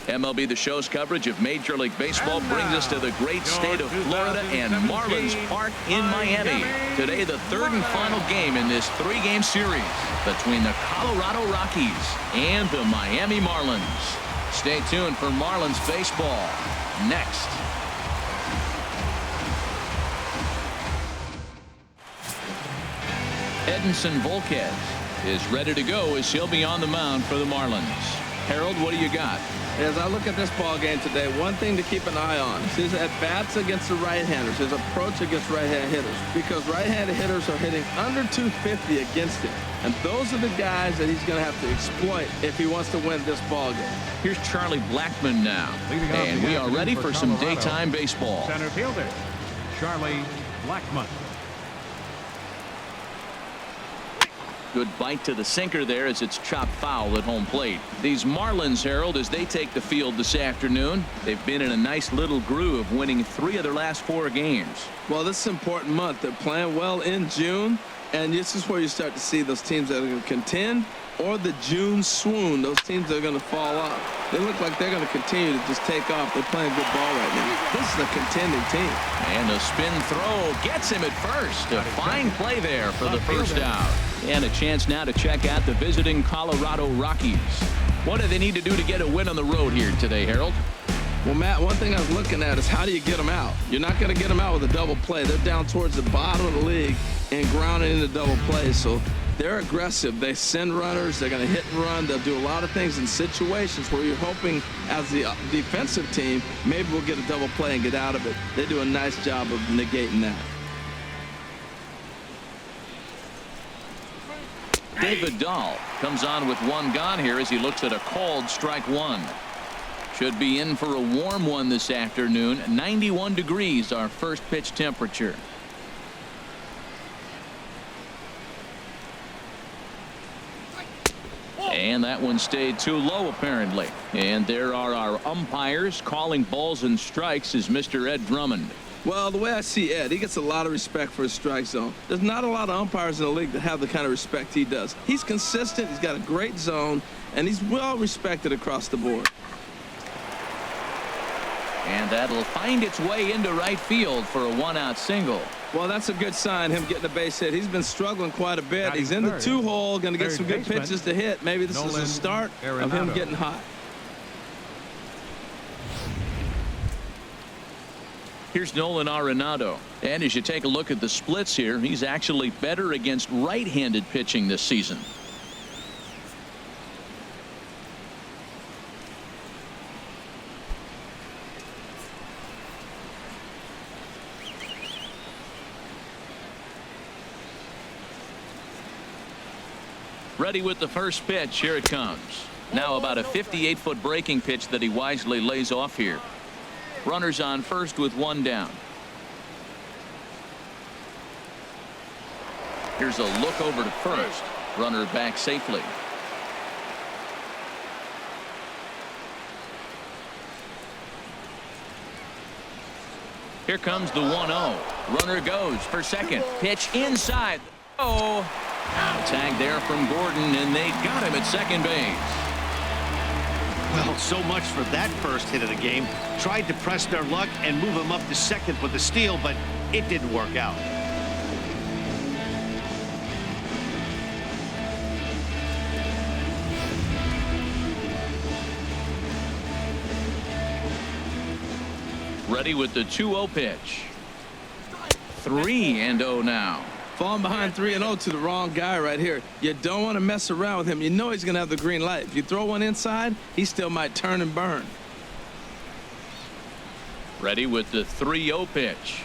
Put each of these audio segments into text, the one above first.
MLB The Show's coverage of Major League Baseball brings us to the great state of Florida and Marlins Park in Miami. Today, the third and final game in this three-game series between the Colorado Rockies and the Miami Marlins. Stay tuned for Marlins Baseball next. Edinson Volquez is ready to go as he'll be on the mound for the Marlins. Harold, what do you got? As I look at this ball game today, one thing to keep an eye on is his at-bats against the right-handers, his approach against right-hand hitters, because right-handed hitters are hitting under 250 against him. And those are the guys that he's going to have to exploit if he wants to win this ball game. Here's Charlie Blackmon now, and we are ready for some daytime baseball. Center fielder, Charlie Blackmon. Good bite to the sinker there as it's chopped foul at home plate. These Marlins, Harold, as they take the field this afternoon, they've been in a nice little groove, winning 3 of their last 4 games. Well, this is an important month. They're playing well in June, and this is where you start to see those teams that are going to contend, or the June swoon, those teams that are going to fall off. They look like they're going to continue to just take off. They're playing good ball right now. This is a contending team. And a spin throw gets him at first. A fine play there for the first out. And a chance now to check out the visiting Colorado Rockies. What do they need to do to get a win on the road here today, Harold? Well, Matt, one thing I was looking at is how do you get them out? You're not going to get them out with a double play. They're down towards the bottom of the league and grounded into double play. So they're aggressive. They send runners. They're going to hit and run. They'll do a lot of things in situations where you're hoping as the defensive team, maybe we'll get a double play and get out of it. They do a nice job of negating that. David Dahl comes on with 1 gone here as he looks at a called strike 1. Should be in for a warm one this afternoon. 91 degrees our first pitch temperature. And that one stayed too low apparently. And there are our umpires calling balls and strikes is Mr. Ed Drummond. Well, the way I see Ed, he gets a lot of respect for his strike zone. There's not a lot of umpires in the league that have the kind of respect he does. He's consistent, he's got a great zone, and he's well respected across the board. And that'll find its way into right field for a 1-out single. Well, that's a good sign, him getting a base hit. He's been struggling quite a bit. He's in the 2-hole, going to get some good pitches to hit. Maybe this is the start of him getting hot. Here's Nolan Arenado. And as you take a look at the splits here, he's actually better against right-handed pitching this season. Ready with the first pitch. Here it comes. Now about a 58-foot breaking pitch that he wisely lays off here. Runners on first with 1 down. Here's a look over to first. Runner back safely. Here comes the 1-0. Runner goes for second. Pitch inside. Oh, a tag there from Gordon, and they got him at second base. Well, so much for that first hit of the game. Tried to press their luck and move him up to second with the steal, but it didn't work out. Ready with the 2-0 pitch. 3-0 now. Falling behind 3-0 to the wrong guy right here. You don't want to mess around with him. You know he's going to have the green light. If you throw one inside, he still might turn and burn. Ready with the 3-0 pitch.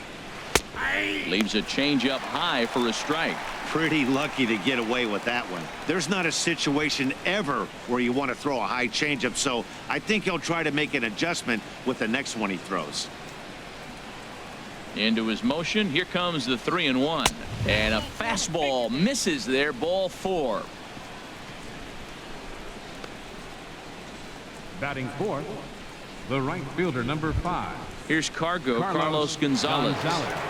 Leaves a changeup high for a strike. Pretty lucky to get away with that one. There's not a situation ever where you want to throw a high changeup, so I think he'll try to make an adjustment with the next one he throws. Into his motion. Here comes the 3-1. And a fastball misses there. Ball 4. Batting fourth, the right fielder, number 5. Here's Carlos Gonzalez.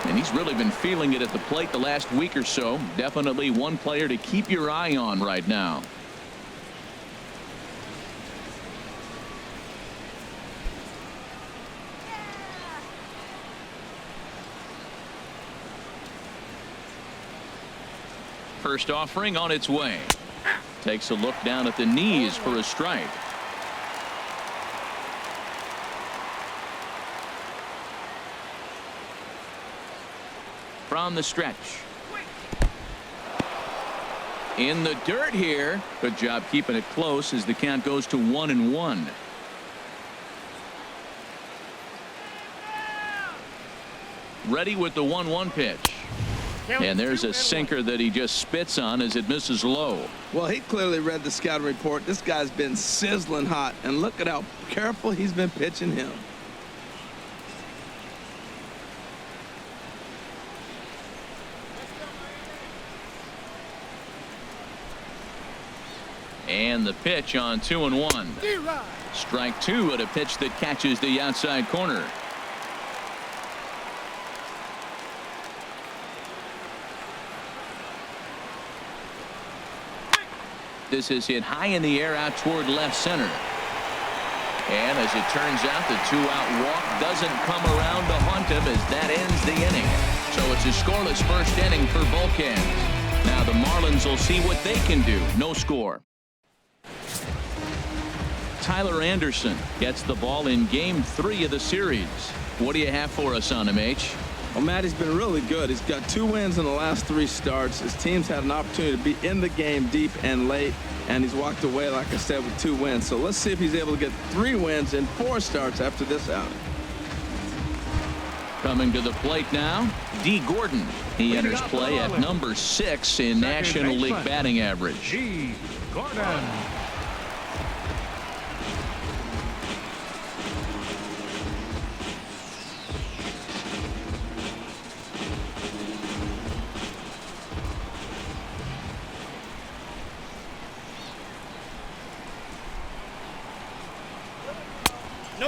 And he's really been feeling it at the plate the last week or so. Definitely one player to keep your eye on right now. First offering on its way. Takes a look down at the knees for a strike. From the stretch. In the dirt here. Good job keeping it close as the count goes to 1-1. Ready with the 1-1 pitch. And there's a sinker that he just spits on as it misses low. Well, he clearly read the scouting report. This guy's been sizzling hot, and look at how careful he's been pitching him. And the pitch on 2-1. Strike two at a pitch that catches the outside corner. This is hit high in the air out toward left center. And as it turns out, the two-out walk doesn't come around to haunt him as that ends the inning. So it's a scoreless first inning for Vulcans. Now the Marlins will see what they can do. No score. Tyler Anderson gets the ball in Game 3 of the series. What do you have for us on him, H? Well, Matt, he's been really good. He's got 2 wins in the last 3 starts. His team's had an opportunity to be in the game deep and late, and he's walked away, like I said, with 2 wins. So let's see if he's able to get 3 wins in 4 starts after this outing. Coming to the plate now, D. Gordon. He enters play at number 6 in National League batting average. D. Gordon.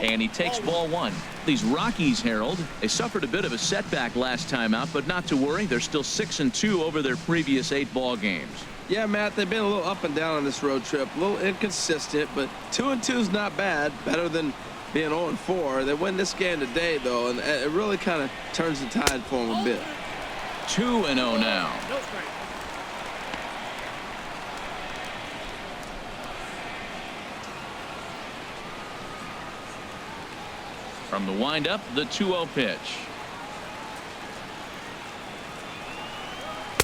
And he takes ball 1. These Rockies, Harold, they suffered a bit of a setback last time out, but not to worry. They're still 6-2 over their previous 8 ball games. Yeah, Matt, they've been a little up and down on this road trip, a little inconsistent, but 2-2 is not bad, better than being 0-4. They win this game today, though, and it really kind of turns the tide for them a bit. 2-0 now. From the windup, the 2-0 pitch.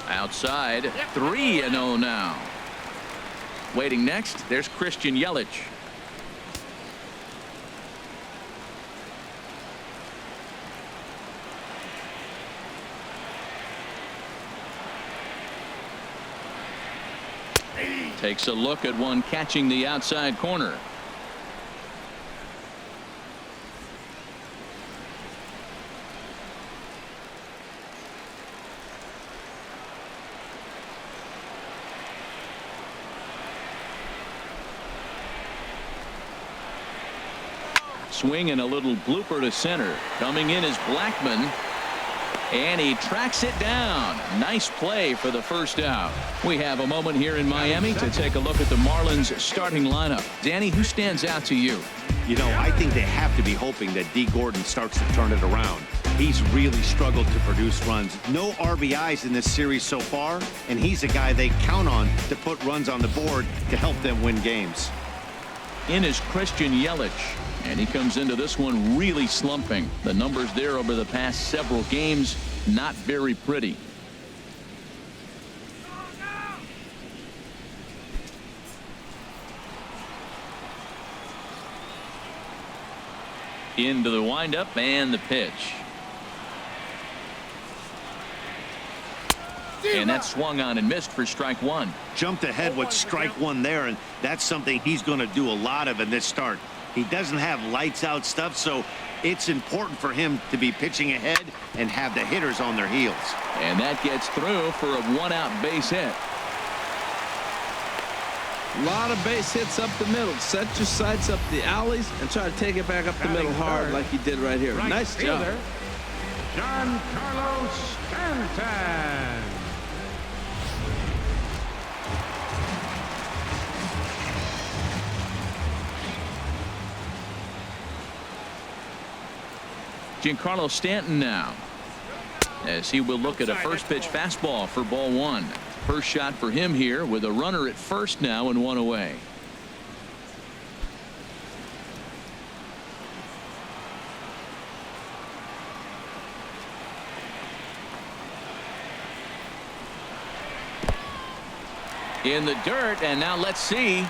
Outside, 3-0 now. Waiting next, there's Christian Yelich. Takes a look at one catching the outside corner. Swing and a little blooper to center. Coming in is Blackman. And he tracks it down. Nice play for the first out. We have a moment here in Miami to take a look at the Marlins starting lineup. Danny, who stands out to you? You know, I think they have to be hoping that D. Gordon starts to turn it around. He's really struggled to produce runs. No RBIs in this series so far, and he's a guy they count on to put runs on the board to help them win games. In is Christian Yelich. And he comes into this one really slumping. The numbers there over the past several games, not very pretty. Into the windup and the pitch. And that swung on and missed for strike 1. Jumped ahead with strike 1 there, and that's something he's going to do a lot of in this start. He doesn't have lights out stuff, so it's important for him to be pitching ahead and have the hitters on their heels. And that gets through for a 1-out base hit. A lot of base hits up the middle. Set your sights up the alleys and try to take it back up the middle hard like he did right here. Nice job. Giancarlo Stanton. Giancarlo Stanton now, as he will look at a first pitch fastball for ball 1. First shot for him here with a runner at first now and one away. In the dirt, and now let's see.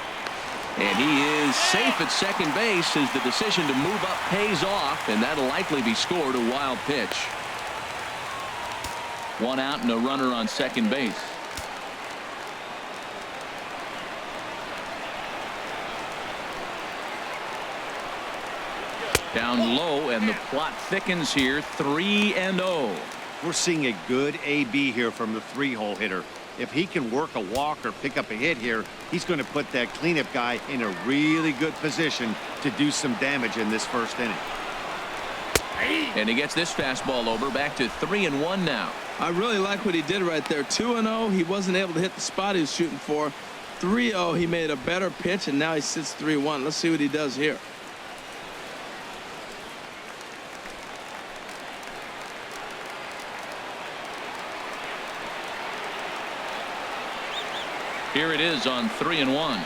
And he is safe at second base as the decision to move up pays off, and that'll likely be scored. A wild pitch. One out and a runner on second base. Down low, and the plot thickens here. 3-0. We're seeing a good AB here from the 3-hole hitter. If he can work a walk or pick up a hit here, he's going to put that cleanup guy in a really good position to do some damage in this first inning. And he gets this fastball over. Back to 3-1 now. I really like what he did right there. 2-0. He wasn't able to hit the spot he was shooting for. 3-0. He made a better pitch, and now he sits 3-1. Let's see what he does here. Here it is on 3-1.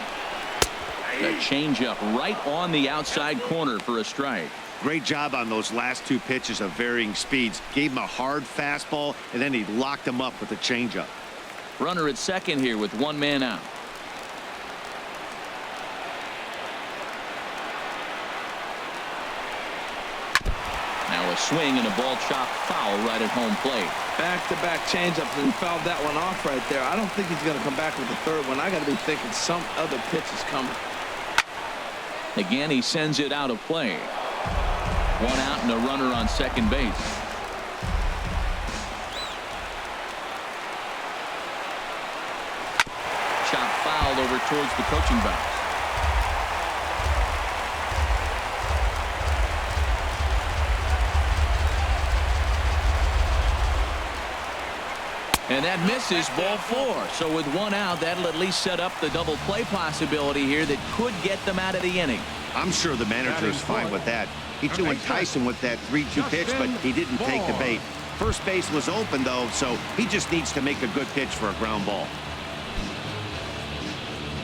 The changeup right on the outside corner for a strike. Great job on those last two pitches of varying speeds. Gave him a hard fastball, and then he locked him up with a changeup. Runner at second here with one man out. Now a swing and a ball chopped foul right at home plate. Back-to-back changeups, and he fouled that one off right there. I don't think he's going to come back with the third one. I got to be thinking some other pitch is coming. Again, he sends it out of play. One out and a runner on second base. Chop fouled over towards the coaching box. And that misses, ball 4. So with one out, that'll at least set up the double play possibility here that could get them out of the inning. I'm sure the manager is fine with that. He to entice him with that 3-2 pitch, but he didn't take the bait. First base was open, though, so he just needs to make a good pitch for a ground ball.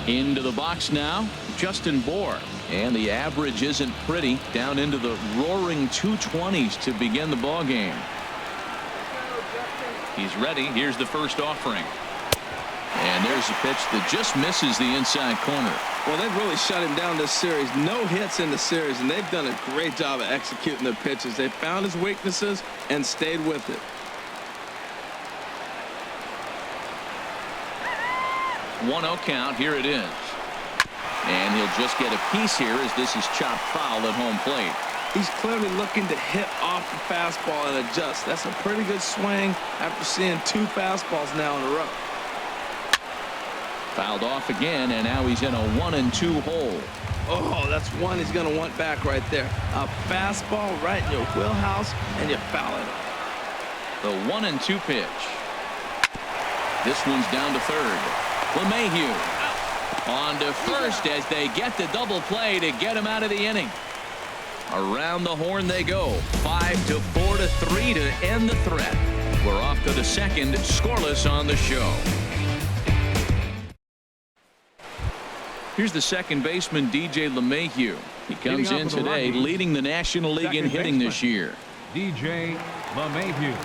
Into the box now, Justin Bohr. And the average isn't pretty, down into the roaring 220s to begin the ball game. He's ready. Here's the first offering. And there's a pitch that just misses the inside corner. Well, they've really shut him down this series. No hits in the series, and they've done a great job of executing their pitches. They found his weaknesses and stayed with it. 1-0 count. Here it is. And he'll just get a piece here as this is chopped foul at home plate. He's clearly looking to hit off the fastball and adjust. That's a pretty good swing after seeing 2 fastballs now in a row. Fouled off again, and now he's in a 1-2 hole. Oh, that's one he's going to want back right there. A fastball right in your wheelhouse, and you foul it. The 1-2 pitch. This one's down to third. LeMahieu on to first as they get the double play to get him out of the inning. Around the horn they go. 5-4-3 to end the threat. We're off to the second, scoreless on the show. Here's the second baseman, DJ LeMahieu. He comes in today leading the National League in hitting this year. DJ LeMahieu.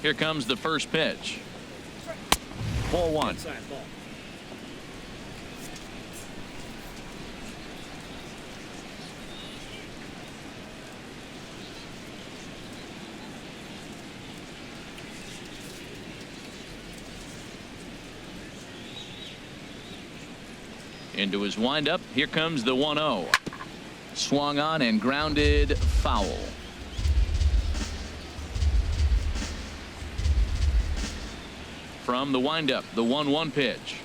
Here comes the first pitch. Ball 1. Into his windup. Here comes the 1-0. Swung on and grounded foul. From the windup, the 1-1 pitch.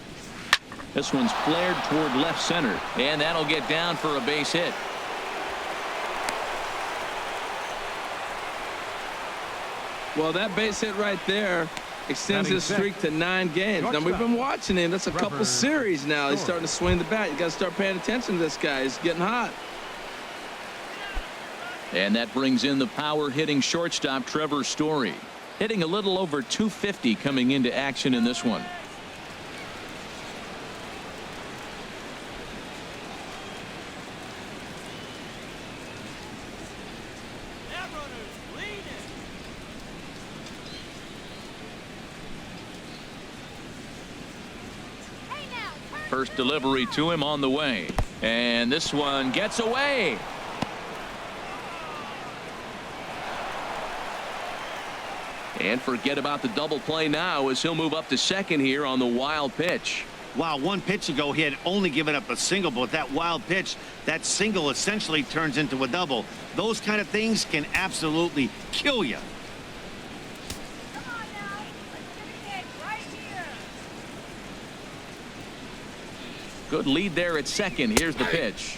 This one's flared toward left center, and that'll get down for a base hit. Well, that base hit right there extends his streak to 9 games. Now, we've been watching him. That's a couple series now. He's starting to swing the bat. You got to start paying attention to this guy. He's getting hot. And that brings in the power-hitting shortstop Trevor Story, hitting a little over 250 coming into action in this one. First delivery to him on the way, and this one gets away. And forget about the double play now as he'll move up to second here on the wild pitch. Wow, 1 pitch ago he had only given up a single, but with that wild pitch, that single essentially turns into a double. Those kind of things can absolutely kill you. Good lead there at second. Here's the pitch.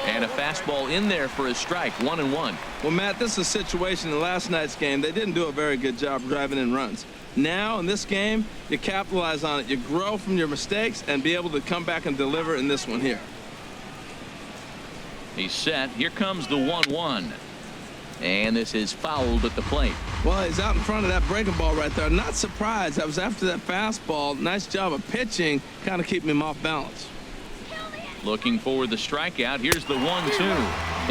And a fastball in there for a strike. 1-1. Well, Matt, this is a situation in last night's game. They didn't do a very good job driving in runs. Now, in this game, you capitalize on it. You grow from your mistakes and be able to come back and deliver in this one here. He's set. Here comes the 1-1. And this is fouled at the plate. Well, he's out in front of that breaking ball right there. Not surprised. That was after that fastball. Nice job of pitching, kind of keeping him off balance. Looking for the strikeout. Here's the 1-2.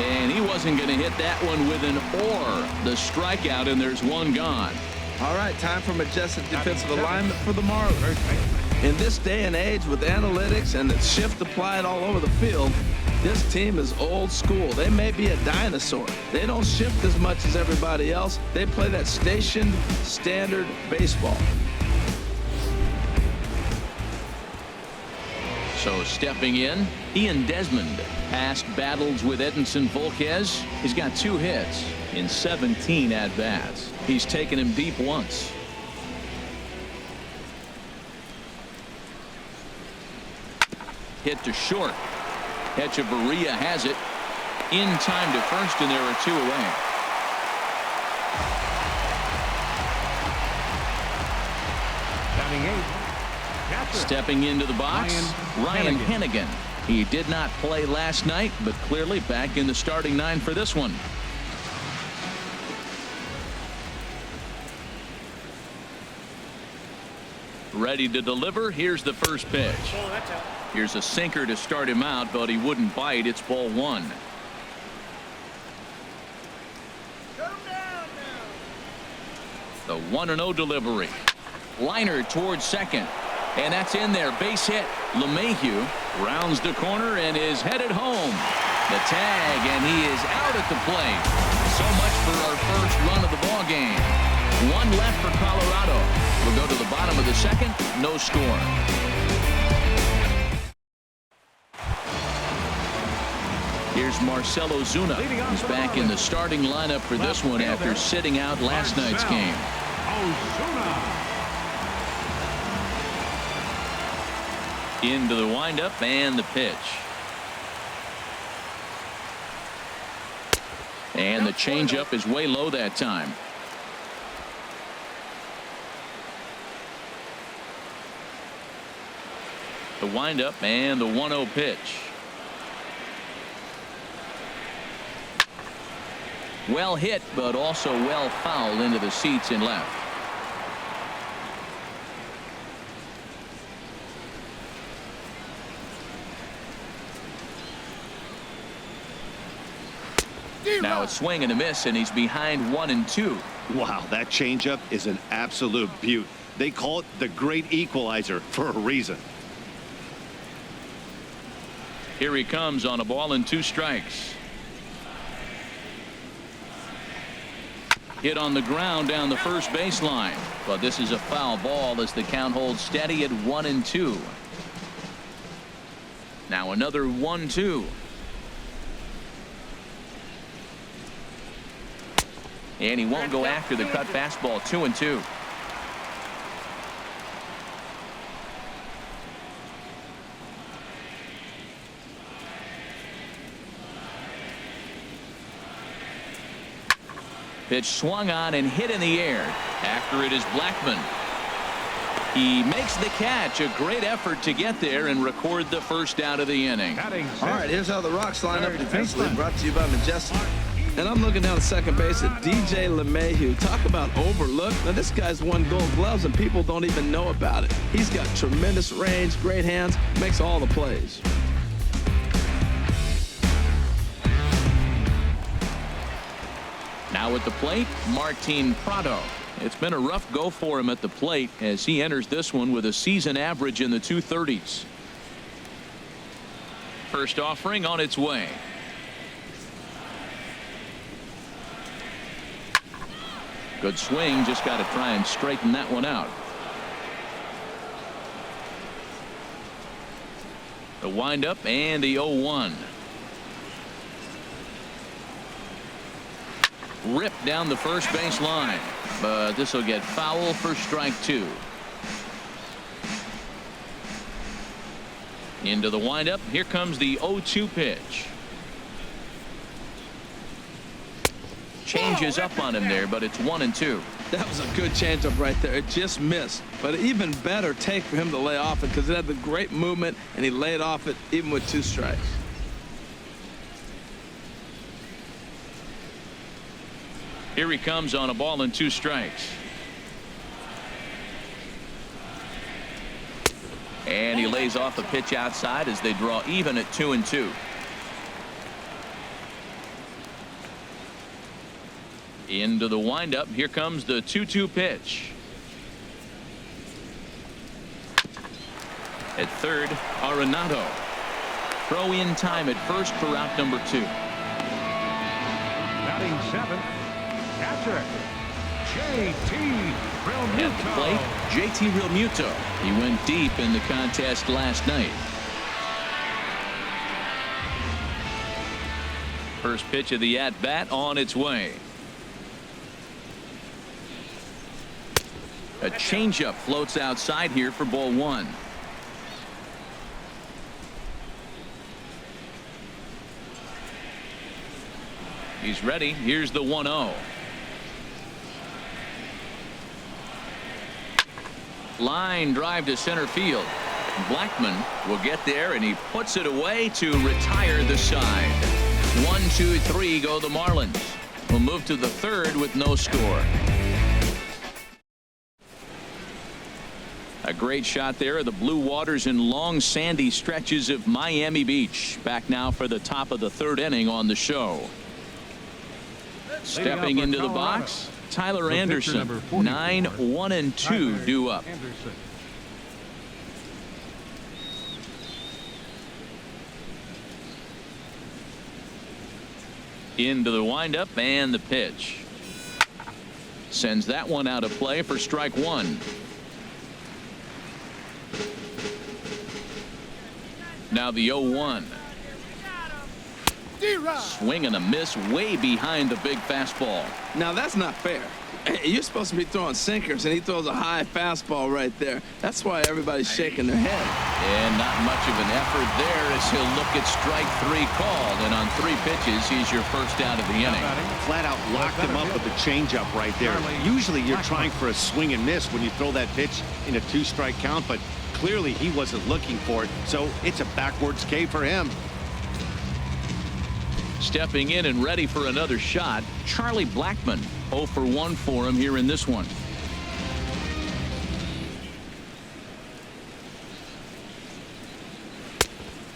And he wasn't going to hit that one with an or. The strikeout, and there's one gone. All right, time for majestic defensive alignment for the Marlins. In this day and age with analytics and the shift applied all over the field, this team is old school. They may be a dinosaur. They don't shift as much as everybody else. They play that stationed, standard baseball. So stepping in, Ian Desmond. Past battles with Edinson Volquez. He's got 2 hits in 17 at-bats. He's taken him deep once. Hit to short. Echeverria has it. In time to first, and there are 2 away. Batting 8. Stepping into the box, Ryan Hennigan. He did not play last night, but clearly back in the starting 9 for this one. Ready to deliver. Here's the first pitch. Here's a sinker to start him out, but he wouldn't bite. It's ball 1. The 1-0 delivery. Liner towards second. And that's in there. Base hit. LeMahieu rounds the corner and is headed home. The tag, and he is out at the plate. So much for our first run of the ball game. 1 left for Colorado. We'll go to the bottom of the second. No score. Here's Marcell Ozuna. He's back in the starting lineup for this one after sitting out last night's game. Into the windup and the pitch. And the changeup is way low that time. The windup and the 1-0 pitch. Well hit, but also well fouled into the seats and left. Now a swing and a miss, and he's behind 1-2. Wow, that changeup is an absolute beaut. They call it the great equalizer for a reason. Here he comes on a ball and 2 strikes. Hit on the ground down the first baseline, but this is a foul ball as the count holds steady at 1-2. Now another 1-2. And he won't go after the cut fastball. 2-2. Pitch swung on and hit in the air. After it is Blackman. He makes the catch. A great effort to get there and record the first out of the inning. All right, here's how the Rocks line up defensively, brought to you by Majestic. And I'm looking down at second base at DJ LeMahieu. Talk about overlooked. Now, this guy's won Gold Gloves, and people don't even know about it. He's got tremendous range, great hands, makes all the plays. Now at the plate, Martin Prado. It's been a rough go for him at the plate as he enters this one with a season average in the 230s. First offering on its way. Good swing, just got to try and straighten that one out. The windup and the 0-1. Ripped down the first base line, but this will get foul for strike 2. Into the windup. Here comes the 0-2 pitch. Changes up on him there, but it's 1-2. That was a good changeup right there. It just missed, but an even better take for him to lay off it because it had the great movement, and he laid off it even with 2 strikes. Here he comes on a ball and 2 strikes. And he lays off a pitch outside as they draw even at 2-2. Into the windup. Here comes the 2-2 pitch. At third, Arenado. Throw in time at first for out number 2. Batting 7th, catcher, J.T. Realmuto. At the plate, J.T. Realmuto. He went deep in the contest last night. First pitch of the at-bat on its way. A changeup floats outside here for ball 1. He's ready. Here's the 1-0. Line drive to center field. Blackman will get there, and he puts it away to retire the side. 1, 2, 3 go the Marlins. We'll move to the third with no score. A great shot there of the blue waters and long sandy stretches of Miami Beach. Back now for the top of the third inning on the show. Stepping into the box, Tyler Anderson. 9, 1, and 2 due up. Into the windup and the pitch. Sends that one out of play for strike 1. Now the 0-1. Swing and a miss way behind the big fastball. Now that's not fair. You're supposed to be throwing sinkers, and he throws a high fastball right there. That's why everybody's shaking their head. And not much of an effort there as he'll look at strike 3 called. And on 3 pitches, he's your first out of the inning. Flat out locked him up with a changeup right there. Usually you're trying for a swing and miss when you throw that pitch in a 2-strike count, but clearly he wasn't looking for it, so it's a backwards K for him. Stepping in and ready for another shot, Charlie Blackmon. 0 for 1 for him here in this one.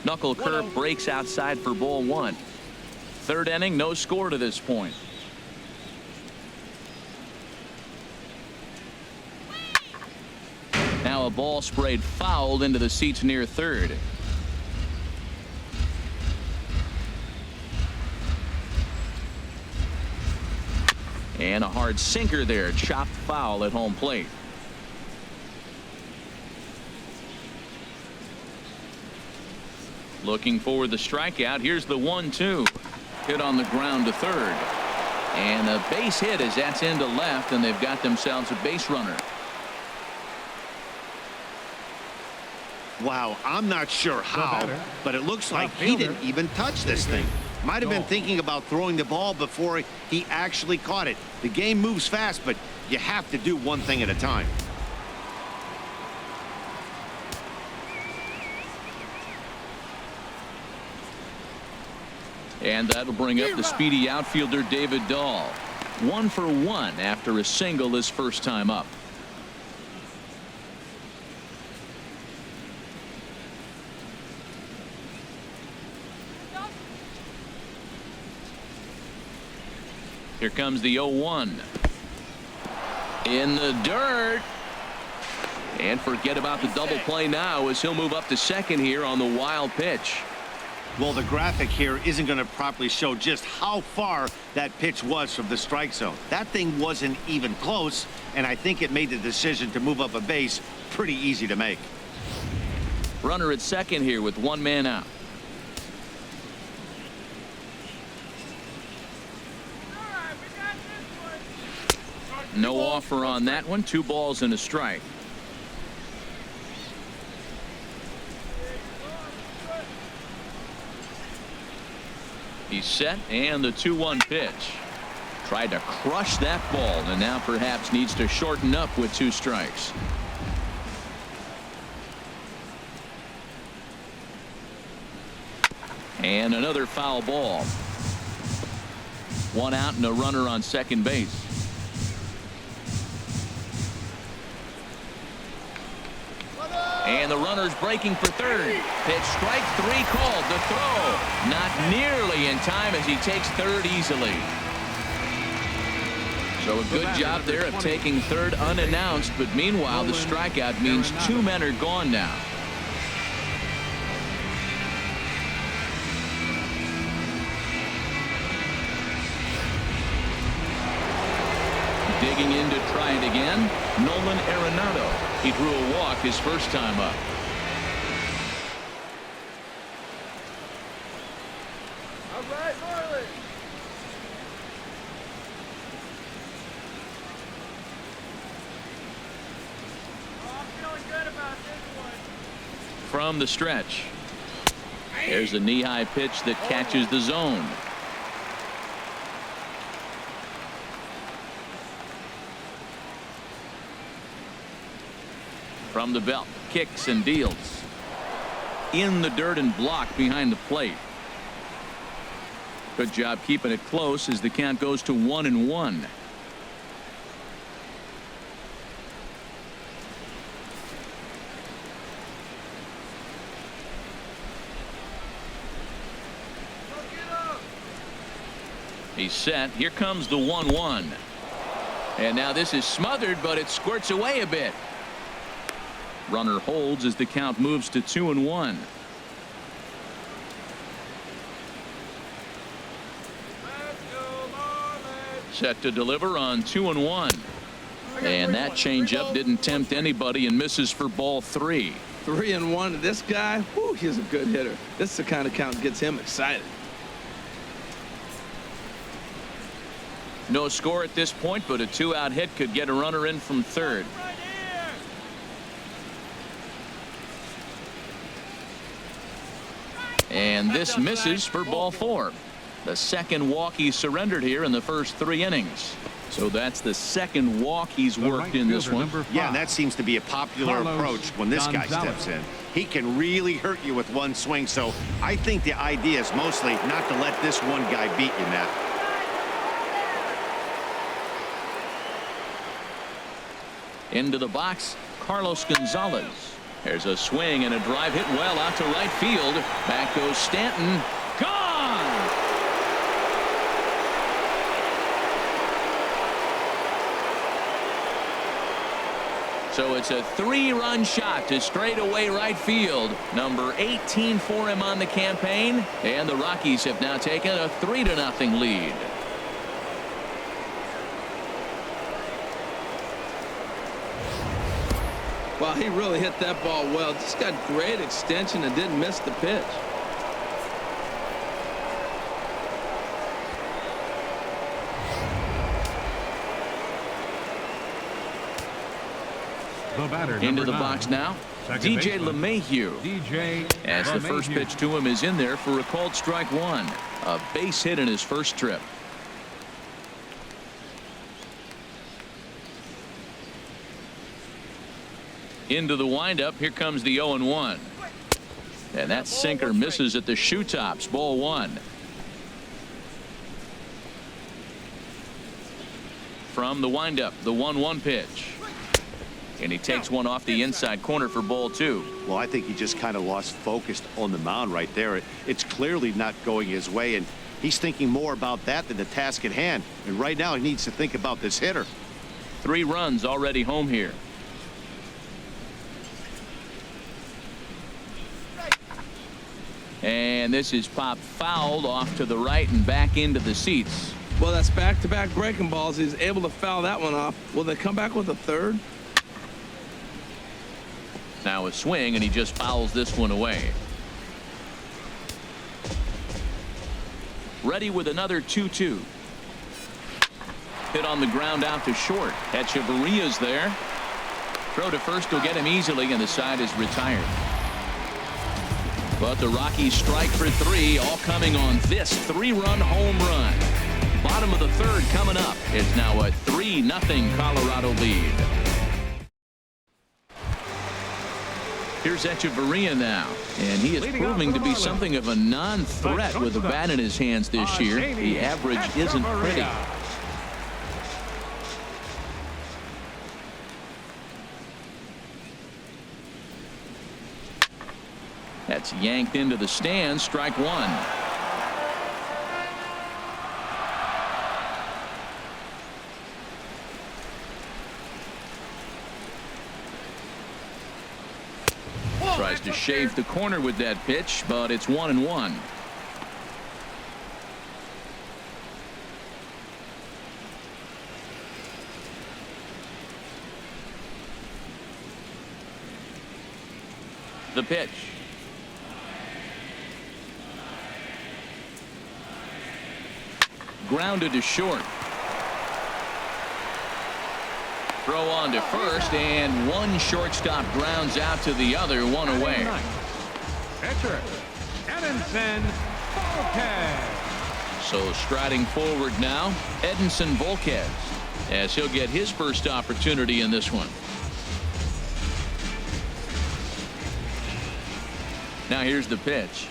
Knuckle curve breaks outside for ball 1. Third inning, no score to this point. Now a ball sprayed fouled into the seats near third. And a hard sinker there, chopped foul at home plate. Looking for the strikeout. Here's the 1-2. Hit on the ground to third. And a base hit as that's into left, and they've got themselves a base runner. Wow, I'm not sure how, but it looks like he didn't even touch this thing. Might have been thinking about throwing the ball before he actually caught it. The game moves fast, but you have to do one thing at a time. And that'll bring up the speedy outfielder David Dahl. 1 for 1 after a single his first time up. Here comes the 0-1. In the dirt. And forget about the double play now as he'll move up to second here on the wild pitch. Well, the graphic here isn't going to properly show just how far that pitch was from the strike zone. That thing wasn't even close, and I think it made the decision to move up a base pretty easy to make. Runner at second here with 1 man out. No offer on that one. 2 balls and a strike. He's set, and the 2-1 pitch. Tried to crush that ball, and now perhaps needs to shorten up with 2 strikes. And another foul ball. 1 out and a runner on second base. And the runner's breaking for third. Pitch strike 3 called. The throw not nearly in time as he takes third easily. So a good job there of taking third unannounced, but meanwhile the strikeout means 2 men are gone now. Digging in to try it again, Nolan Arenado. He drew a walk his first time up. All right, Marlins. Oh, I'm feeling good about this one. From the stretch. There's a knee-high pitch that catches the zone. From the belt, kicks and deals. In the dirt and blocked behind the plate. Good job keeping it close as the count goes to 1-1. He's set. Here comes the 1-1. And now this is smothered, but it squirts away a bit. Runner holds as the count moves to 2-1. Set to deliver on 2-1. And that changeup didn't tempt anybody and misses for ball 3. 3-1. This guy, whew, he's a good hitter. This is the kind of count that gets him excited. No score at this point, but a 2-out hit could get a runner in from third. And this misses for ball 4. The second walk he surrendered here in the first 3 innings. So that's the second walk he's worked in this one. Yeah, and that seems to be a popular approach when this guy steps in. He can really hurt you with one swing, so I think the idea is mostly not to let this one guy beat you, Matt. Into the box, Carlos Gonzalez. There's a swing and a drive hit well out to right field. Back goes Stanton. Gone! So it's a 3-run shot to straightaway right field. Number 18 for him on the campaign. And the Rockies have now taken a 3-0 lead. Well, he really hit that ball well. Just got great extension and didn't miss the pitch. The batter, Into the 9. box now, Second DJ baseman, LeMahieu. DJ As the first pitch to him is in there for a called strike 1. A base hit in his first trip. Into the windup. Here comes the 0-1. And that sinker misses at the shoe tops. Ball 1. from the windup, the 1-1 pitch. And he takes one off the inside corner for ball 2. Well, I think he just kind of lost focus on the mound right there. It's clearly not going his way, and he's thinking more about that than the task at hand. And right now he needs to think about this hitter. 3 runs already home here. And this is popped fouled off to the right and back into the seats. Well, that's back-to-back breaking balls. He's able to foul that one off. Will they come back with a third? Now a swing, and he just fouls this one away. Ready with another 2-2. Hit on the ground out to short. Echeverria's there. Throw to first will get him easily, and the side is retired. But the Rockies strike for 3, all coming on this 3-run home run. Bottom of the 3rd coming up. It's now a 3-0 Colorado lead. Here's Echeverria now, and he is proving to be something of a non-threat with the bat in his hands this year. The average isn't pretty. That's yanked into the stands. Strike 1. Tries to shave the corner with that pitch, but it's 1-1. The pitch. Grounded to short. Throw on to first, and one shortstop grounds out to the other, one away. Pitcher, Edinson Volquez. So striding forward now, Edinson Volquez, as he'll get his first opportunity in this one. Now here's the pitch.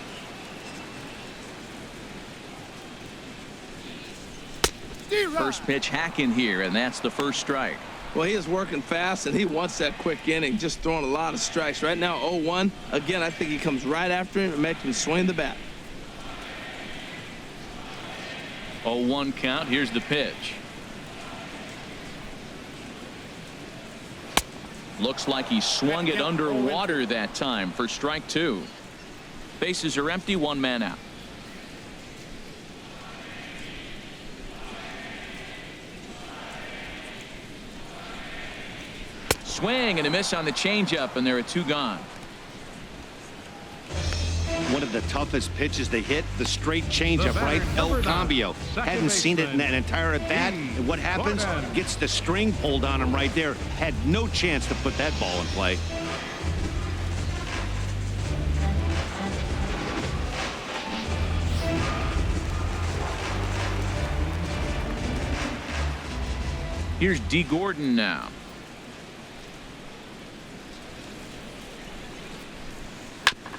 First pitch hacking here, and that's the first strike. Well, he is working fast, and he wants that quick inning, just throwing a lot of strikes. Right now, 0-1. Again, I think he comes right after him and makes him swing the bat. 0-1 count. Here's the pitch. Looks like he swung it underwater that time for strike 2. Bases are empty, 1 man out. Swing and a miss on the changeup, and there are 2 gone. One of the toughest pitches they hit, the straight changeup, right? El Cambio. Hadn't seen it in that entire at bat. And what happens? Gets the string pulled on him right there. Had no chance to put that ball in play. Here's D. Gordon now.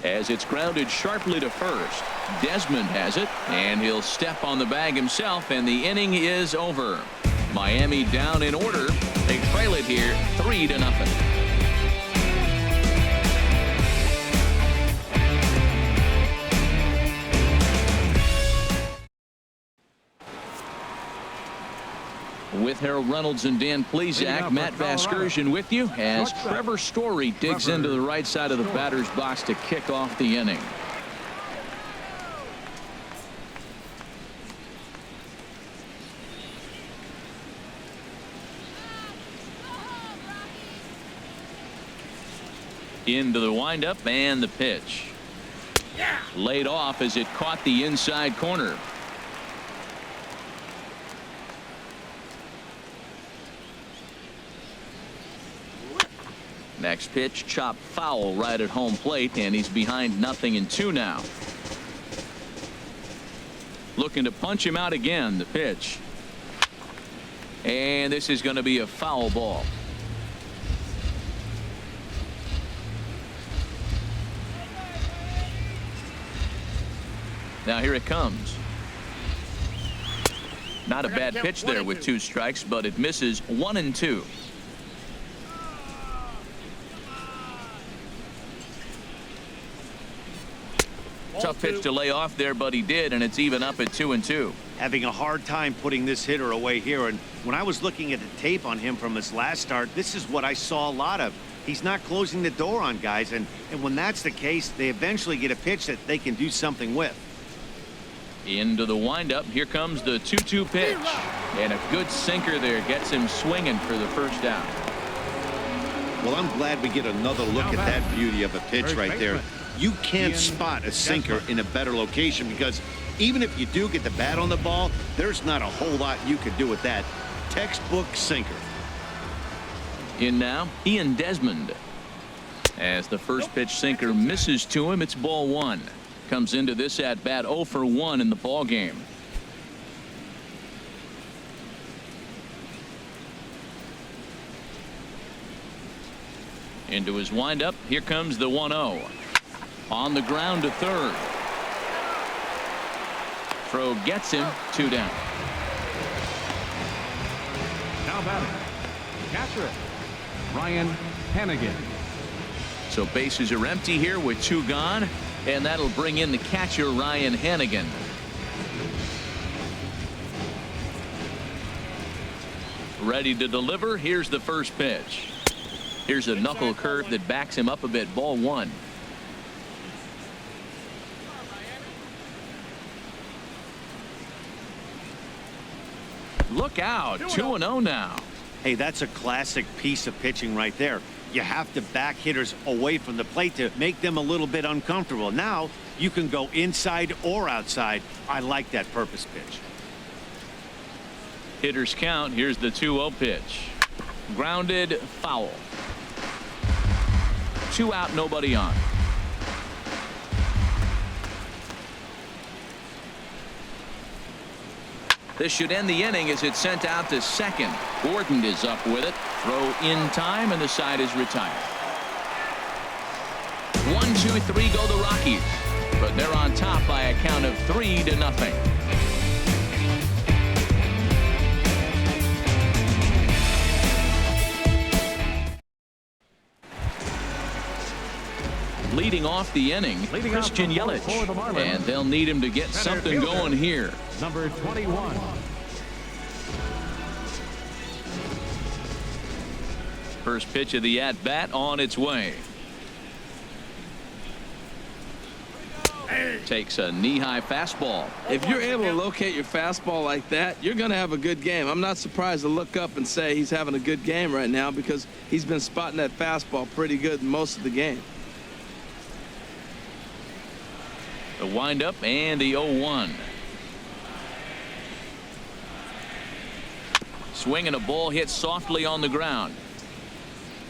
As it's grounded sharply to first. Desmond has it, and he'll step on the bag himself, and the inning is over. Miami down in order. They trail it here 3-0. With Harold Reynolds and Dan Plesac, Matt Vasgersian with you as Trevor Story digs into the right side of the batter's box to kick off the inning. Into the windup and the pitch. Laid off as it caught the inside corner. Next pitch, chopped foul right at home plate, and he's behind 0-2 now. Looking to punch him out again. The pitch. And this is going to be a foul ball. Now here it comes. Not a bad pitch there with 2 strikes, but it misses 1-2. Tough pitch to lay off there, but he did, and it's even up at 2-2. Having a hard time putting this hitter away here, and when I was looking at the tape on him from his last start, this is what I saw a lot of. He's not closing the door on guys, and when that's the case, they eventually get a pitch that they can do something with. Into the windup. Here comes the 2-2 pitch. And a good sinker there gets him swinging for the first out. Well, I'm glad we get another look at that beauty of a pitch right there. You can't spot a sinker in a better location because even if you do get the bat on the ball, there's not a whole lot you can do with that. Textbook sinker. In now, Ian Desmond. As the first pitch sinker misses to him, it's ball 1. Comes into this at bat 0 for 1 in the ball game. Into his windup. Here comes the 1-0. On the ground to third. Throw gets him. 2 down. Now batting, catcher, Ryan Hannigan. So bases are empty here with 2 gone. And that'll bring in the catcher, Ryan Hannigan. Ready to deliver. Here's the first pitch. Here's a knuckle curve that backs him up a bit. Ball 1. Look out. 2-0 now. Hey, that's a classic piece of pitching right there. You have to back hitters away from the plate to make them a little bit uncomfortable. Now you can go inside or outside. I like that purpose pitch. Hitters count. Here's the 2-0 pitch. Grounded, foul. 2 out, nobody on. This should end the inning as it's sent out to second. Gordon is up with it. Throw in time, and the side is retired. 1, 2, 3 go the Rockies, but they're on top by a count of 3-0. Leading off the inning, Christian Yelich, and they'll need him to get something going here. Number 21. First pitch of the at-bat on its way. Takes a knee-high fastball. If you're able to locate your fastball like that, you're going to have a good game. I'm not surprised to look up and say he's having a good game right now because he's been spotting that fastball pretty good most of the game. The windup and the 0-1. Swinging a ball hit softly on the ground.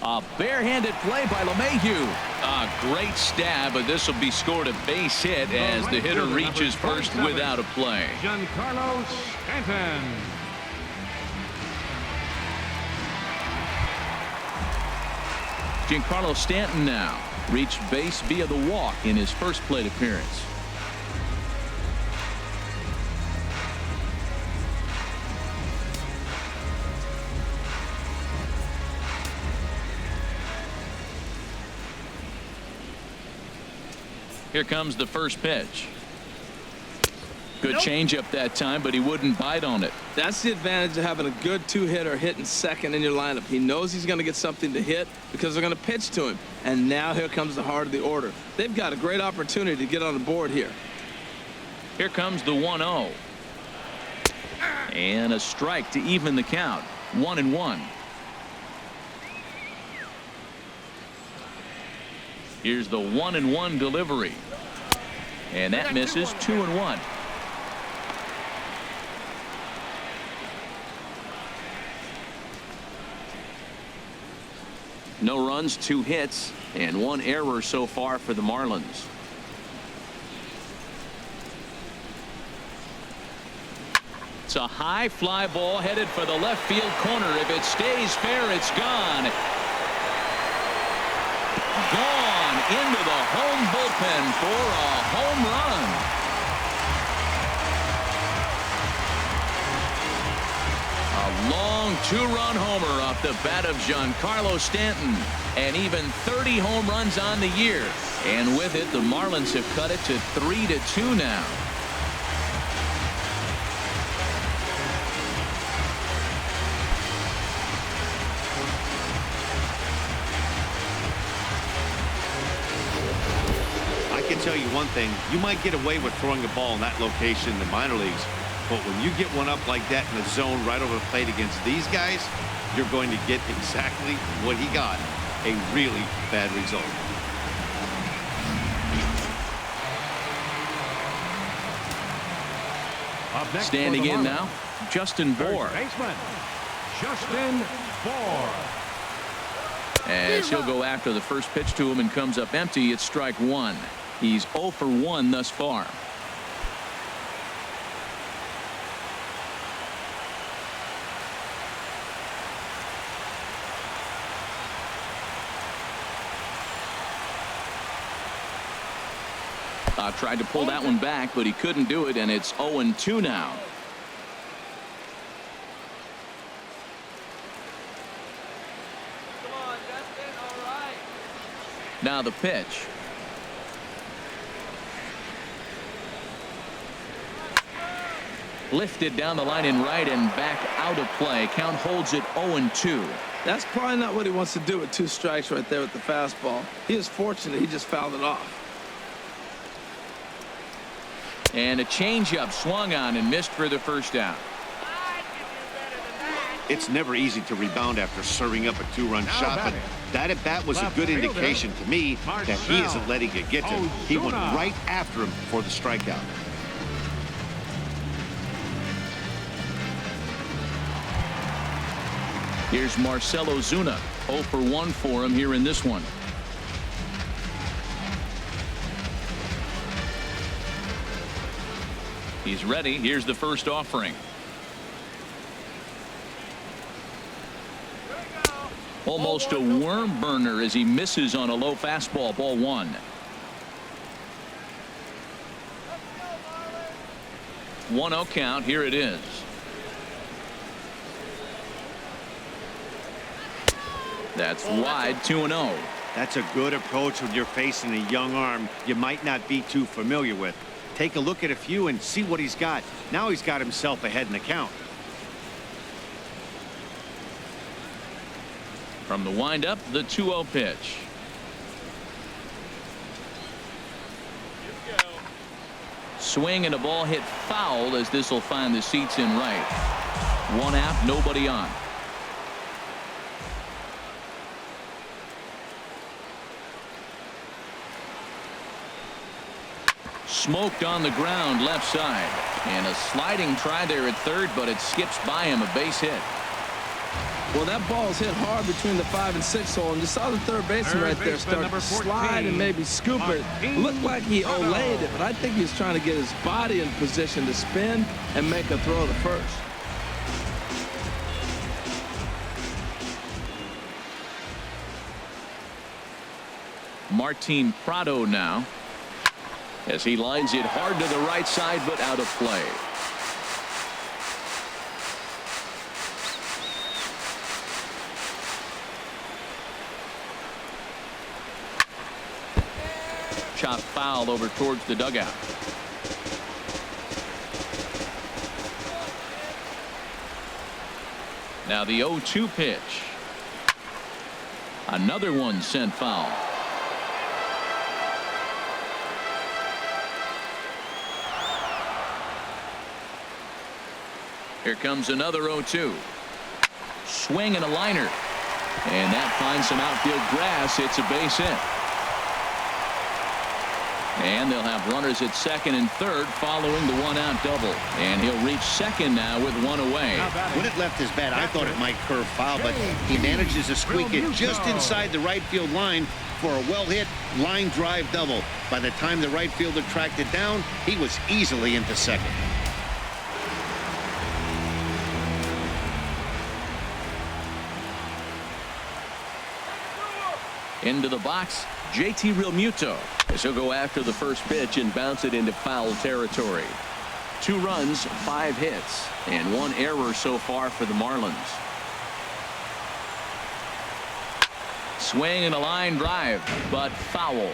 A barehanded play by LeMahieu. A great stab, but this will be scored a base hit as the hitter reaches first without a play. Giancarlo Stanton. Giancarlo Stanton now reached base via the walk in his first plate appearance. Here comes the first pitch. Good changeup that time, but he wouldn't bite on it. That's the advantage of having a good 2-hitter hitting second in your lineup. He knows he's going to get something to hit because they're going to pitch to him. And now here comes the heart of the order. They've got a great opportunity to get on the board here. Here comes the 1-0. And a strike to even the count. 1-1. Here's the 1-1 delivery. And that misses. 2-1. No runs, 2 hits, and 1 error so far for the Marlins. It's a high fly ball headed for the left field corner. If it stays fair, it's gone. Gone into the home bullpen for a home run. long two-run homer off the bat of Giancarlo Stanton, and even 30 home runs on the year. And with it, the Marlins have cut it to 3-2 now. I can tell you one thing, you might get away with throwing a ball in that location in the minor leagues, but when you get one up like that in the zone right over the plate against these guys, you're going to get exactly what he got, a really bad result. Standing in now, Justin Bohr. Baseman, Justin Bohr. As he'll go after the first pitch to him and comes up empty, it's strike one. He's 0 for 1 thus far. Tried to pull that one back, but he couldn't do it, and it's 0-2 now. Come on, Justin. All right. Now the pitch. Lifted down the line in right and back out of play. Count holds it 0-2. That's probably not what he wants to do with 2 strikes right there with the fastball. He is fortunate he just fouled it off. And a changeup swung on and missed for the first out. I can do better than that. It's never easy to rebound after serving up a 2-run shot, but that at bat was a good indication to me that he isn't letting it get to him. He went right after him for the strikeout. Here's Marcell Ozuna. 0 for 1 for him here in this one. He's ready. Here's the first offering. Almost a worm burner as he misses on a low fastball. Ball 1. 1-0 count. Here it is. That's wide. 2-0. That's a good approach when you're facing a young arm you might not be too familiar with. Take a look at a few and see what he's got. Now he's got himself ahead in the count. From the windup, the 2-0 pitch. Swing and a ball hit foul as this will find the seats in right. 1 out, nobody on. Smoked on the ground left side, and a sliding try there at third, but it skips by him, a base hit. Well, that ball's hit hard between the 5 and 6 hole, and you saw the third baseman right there start to slide and maybe scoop it. Looked like he olayed it, but I think he's trying to get his body in position to spin and make a throw to first. Martin Prado now, as he lines it hard to the right side, but out of play. Chop foul over towards the dugout. Now the 0-2 pitch. Another one sent foul. Here comes another 0-2. Swing and a liner. And that finds some outfield grass. It's a base hit. And they'll have runners at second and third following the 1-out double. And he'll reach second now with 1 away. When it left his bat, I thought it might curve foul, but he manages to squeak it just inside the right field line for a well-hit line drive double. By the time the right fielder tracked it down, he was easily into second. Into the box, JT Realmuto, as he'll go after the first pitch and bounce it into foul territory. 2 runs, 5 hits, and 1 error so far for the Marlins. swing and a line drive, but foul.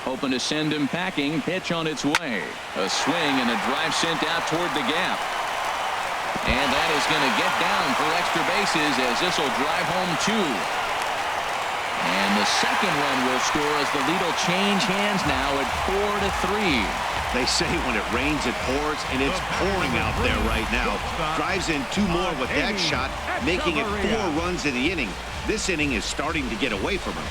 Hoping to send him packing. Pitch on its way. A swing and a drive sent out toward the gap. And that is going to get down for extra bases as this will drive home 2. And the second run will score as the lead will change hands now at 4-3. They say when it rains, it pours, and it's pouring out there right now. Drives in 2 more with that shot, making it 4 runs in the inning. This inning is starting to get away from him.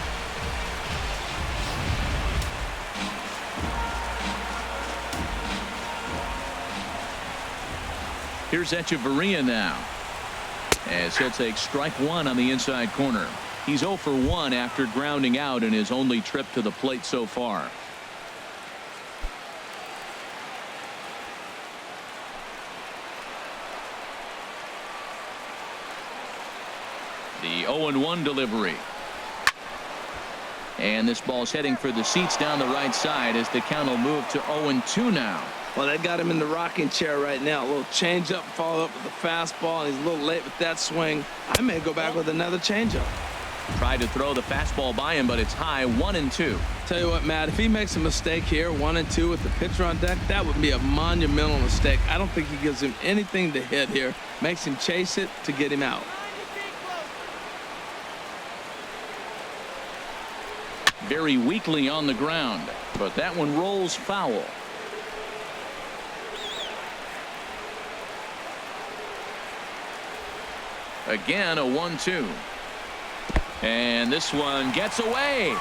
Here's Echeverria now, as he'll take strike 1 on the inside corner. He's 0 for 1 after grounding out in his only trip to the plate so far. The 0-1 delivery. And this ball's heading for the seats down the right side as the count will move to 0-2 now. Well, they got him in the rocking chair right now. A little changeup, followed up with a fastball, and he's a little late with that swing. I may go back with another changeup. Tried to throw the fastball by him, but it's high. 1-2. Tell you what, Matt, if he makes a mistake here, 1-2 with the pitcher on deck, that would be a monumental mistake. I don't think he gives him anything to hit here. Makes him chase it to get him out. Very weakly on the ground, but that one rolls foul. Again, a 1-2. And this one gets away.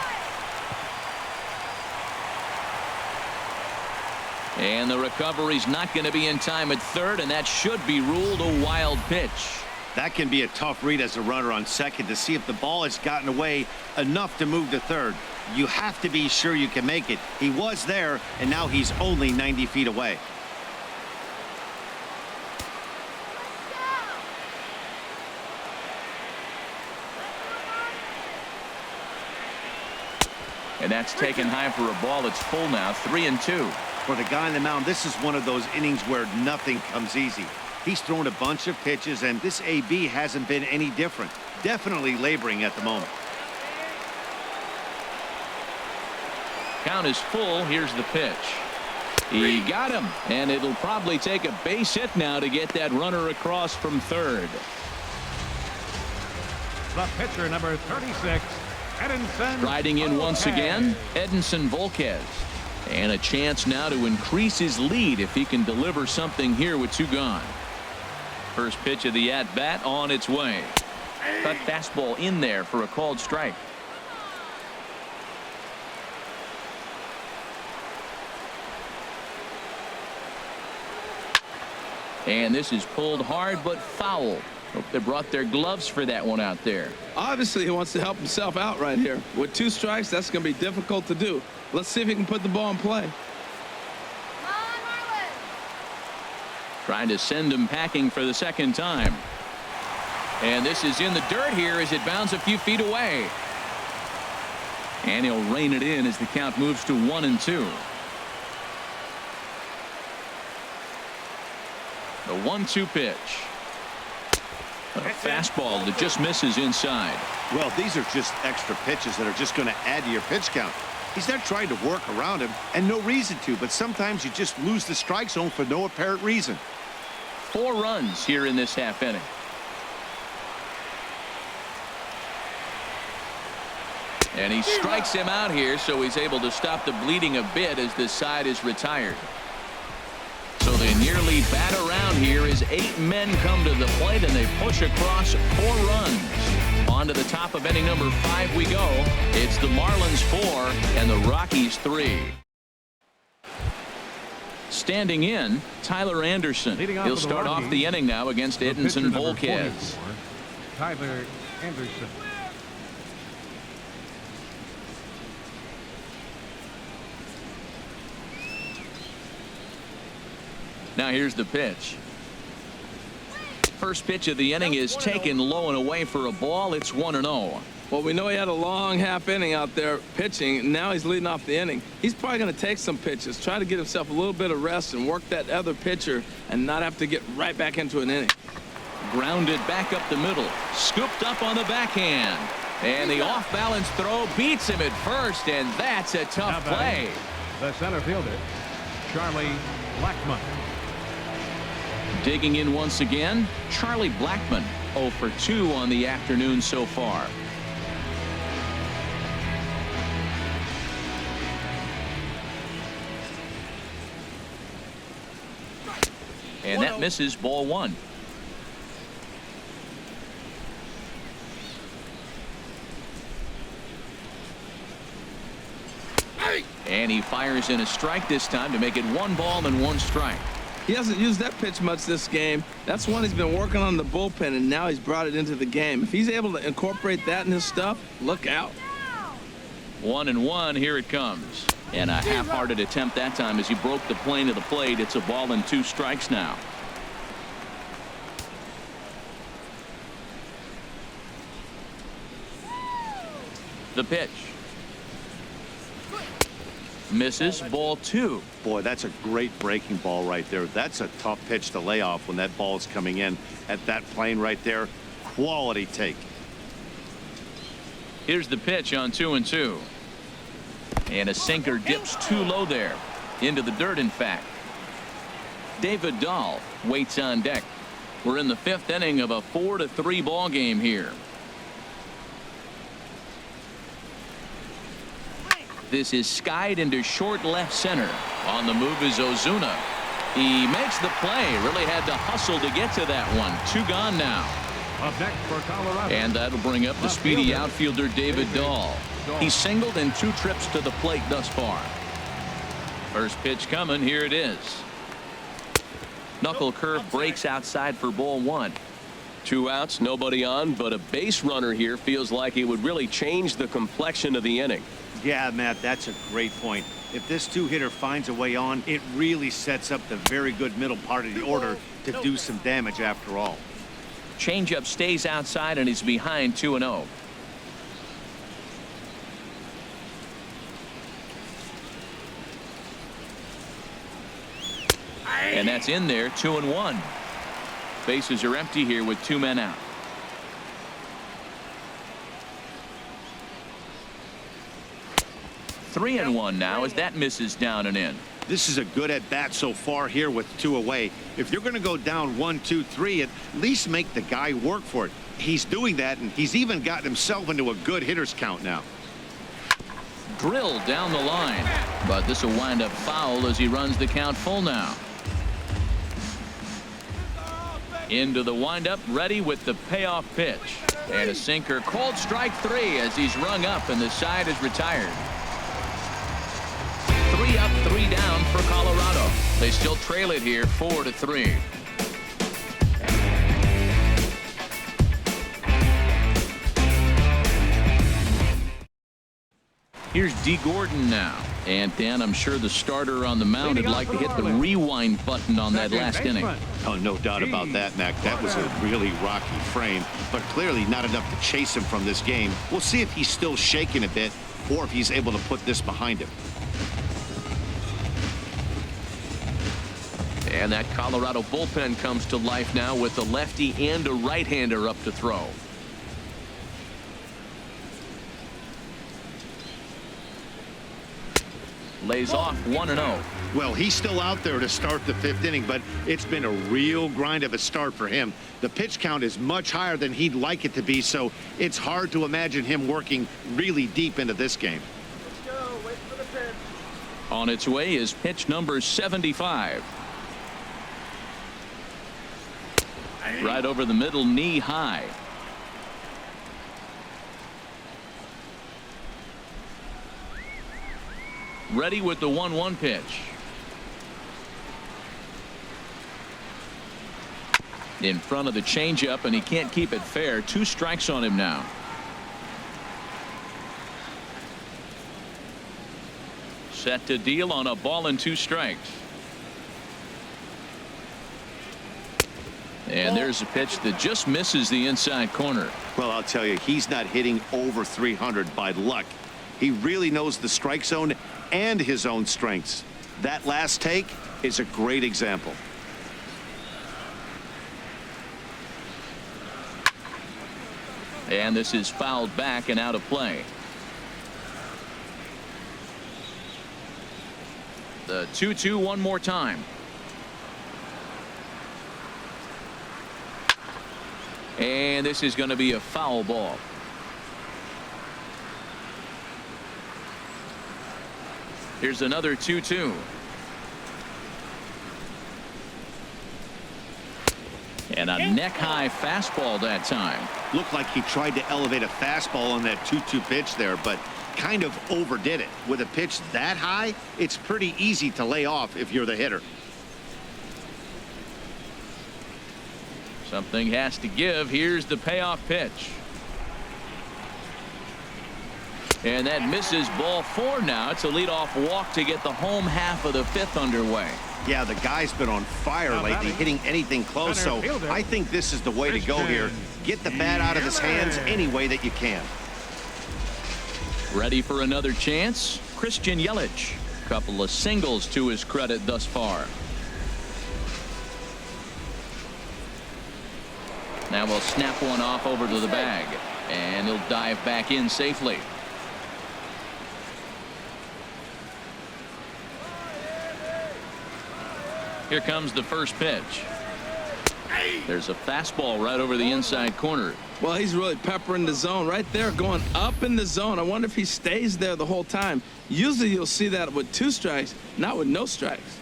And the recovery's not going to be in time at third, and that should be ruled a wild pitch. That can be a tough read as a runner on second to see if the ball has gotten away enough to move to third. You have to be sure you can make it. He was there, and now he's only 90 feet away. And that's taken high for a ball. It's full now. 3-2. For the guy on the mound, this is one of those innings where nothing comes easy. He's thrown a bunch of pitches, and this AB hasn't been any different. Definitely laboring at the moment. Count is full. Here's the pitch. He got him, and it'll probably take a base hit now to get that runner across from third. The pitcher, number 36, Edinson. Riding in once again, Edinson Volquez. And a chance now to increase his lead if he can deliver something here with 2 gone. First pitch of the at-bat on its way. Cut fastball in there for a called strike. And this is pulled hard but foul. Hope they brought their gloves for that one out there. Obviously, he wants to help himself out right here. With 2 strikes, that's going to be difficult to do. Let's see if he can put the ball in play. Come on, Marlins. Trying to send him packing for the second time. And this is in the dirt here as it bounds a few feet away. And he'll rein it in as the count moves to 1-2. The 1-2 pitch. A fastball that just misses inside. Well, these are just extra pitches that are just going to add to your pitch count. He's not trying to work around him, and no reason to, but sometimes you just lose the strike zone for no apparent reason. 4 runs here in this half inning. And he strikes him out here, so he's able to stop the bleeding a bit as this side is retired. So they nearly bat around here as 8 men come to the plate, and they push across 4 runs. On to the top of inning number 5 we go. It's the Marlins 4 and the Rockies 3. Standing in, Tyler Anderson. He'll start off the inning now against Edinson Volquez. Tyler Anderson. Now here's the pitch. First pitch of the inning is taken low and away for a ball. It's 1-0. Well, we know he had a long half inning out there pitching, and now he's leading off the inning. He's probably going to take some pitches, try to get himself a little bit of rest and work that other pitcher and not have to get right back into an inning. Grounded back up the middle. Scooped up on the backhand. And the off-balance throw beats him at first, and that's a tough play. The center fielder, Charlie Blackmon. Digging in once again, Charlie Blackmon, 0 for 2 on the afternoon so far. And that misses, ball 1. And he fires in a strike this time to make it 1 ball and 1 strike. He hasn't used that pitch much this game. That's one he's been working on the bullpen, and now he's brought it into the game. If he's able to incorporate that in his stuff, look out. 1-1, here it comes. And a half-hearted attempt that time as he broke the plane of the plate. It's a ball and 2 strikes now. The pitch. Misses, ball 2. Boy, that's a great breaking ball right there. That's a tough pitch to lay off when that ball is coming in at that plane right there. Quality take. Here's the pitch on 2-2. And a sinker dips too low there. Into the dirt, in fact. David Dahl waits on deck. We're in the 5th inning of a 4-3 ball game here. This is skied into short left center. On the move is Ozuna. He makes the play. Really had to hustle to get to that one. 2 gone now. Up next for Colorado. And that'll bring up the speedy outfielder David Dahl. He singled in 2 trips to the plate thus far. First pitch coming. Here it is. Knuckle curve breaks outside for ball 1. 2 outs, nobody on, but a base runner here feels like it would really change the complexion of the inning. Yeah, Matt, that's a great point. If this 2-hitter finds a way on, it really sets up the very good middle part of the order to do some damage after all. Changeup stays outside and he's behind 2-0. And that's in there. 2-1. Bases are empty here with 2 men out. Three and 1 now as that misses down and in. This is a good at bat so far here with 2 away. If you're going to go down 1, 2, 3, at least make the guy work for it. He's doing that, and he's even gotten himself into a good hitter's count now. Drilled down the line, but this will wind up foul as he runs the count full now. Into the windup, ready with the payoff pitch. And a sinker, called strike 3 as he's rung up and the side is retired. 3 up, 3 down for Colorado. They still trail it here 4-3. Here's D. Gordon now. And Dan, I'm sure the starter on the mound would like to hit the rewind button on that last inning. Oh, no doubt about that, Mac. That was a really rocky frame, but clearly not enough to chase him from this game. We'll see if he's still shaking a bit or if he's able to put this behind him. And that Colorado bullpen comes to life now with a lefty and a right-hander up to throw. Lays off 1-0. Well, he's still out there to start the 5th inning, but it's been a real grind of a start for him. The pitch count is much higher than he'd like it to be, so it's hard to imagine him working really deep into this game. Let's go. Wait for the pitch. On its way is pitch number 75. Right over the middle, knee high. Ready with the 1-1 pitch. In front of the changeup, and he can't keep it fair. 2 strikes on him now. Set to deal on a ball and 2 strikes. And there's a pitch that just misses the inside corner. Well, I'll tell you, he's not hitting over 300 by luck. He really knows the strike zone and his own strengths. That last take is a great example. And this is fouled back and out of play. The 2-2 one more time. And this is going to be a foul ball. Here's another 2-2. And a neck-high fastball that time. Looked like he tried to elevate a fastball on that 2-2 pitch there, but kind of overdid it. With a pitch that high, it's pretty easy to lay off if you're the hitter. Something has to give. Here's the payoff pitch. And that misses. Ball 4 now. It's a leadoff walk to get the home half of the 5th underway. Yeah, the guy's been on fire lately, hitting anything close, so I think this is the way to go here. Get the bat out of his hands any way that you can. Ready for another chance? Christian Yelich. Couple of singles to his credit thus far. Now we'll snap one off over to the bag, and he'll dive back in safely. Here comes the first pitch. There's a fastball right over the inside corner. Well, he's really peppering the zone right there, going up in the zone. I wonder if he stays there the whole time. Usually you'll see that with 2 strikes, not with no strikes.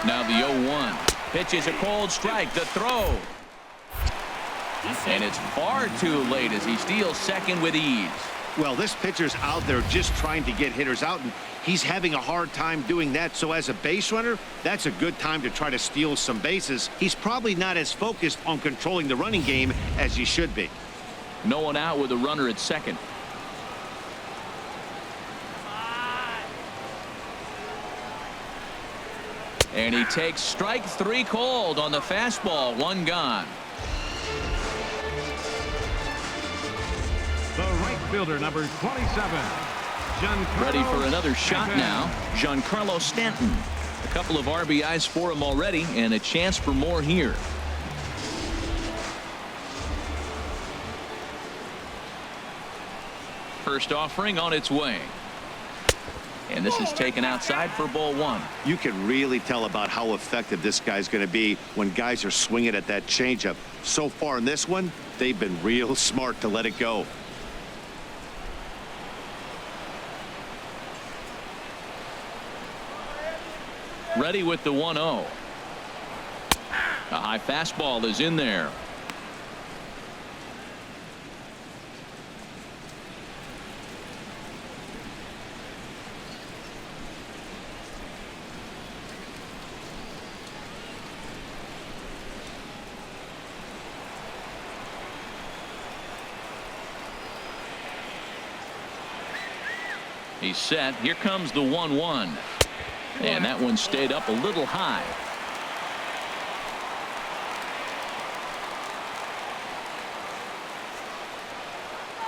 Now the 0-1. Pitch is a cold strike. The throw. And it's far too late as he steals second with ease. Well, this pitcher's out there just trying to get hitters out, and he's having a hard time doing that. So as a base runner, that's a good time to try to steal some bases. He's probably not as focused on controlling the running game as he should be. No one out with a runner at second. And he takes strike 3 called on the fastball. 1 gone. The right fielder, number 27. Ready for another shot now. Giancarlo Stanton. A couple of RBIs for him already, and a chance for more here. First offering on its way. And this is taken outside for ball 1. You can really tell about how effective this guy's going to be when guys are swinging at that changeup. So far in this one, they've been real smart to let it go. Ready with the 1-0. A high fastball is in there. He's set. Here comes the 1-1. And that one stayed up a little high.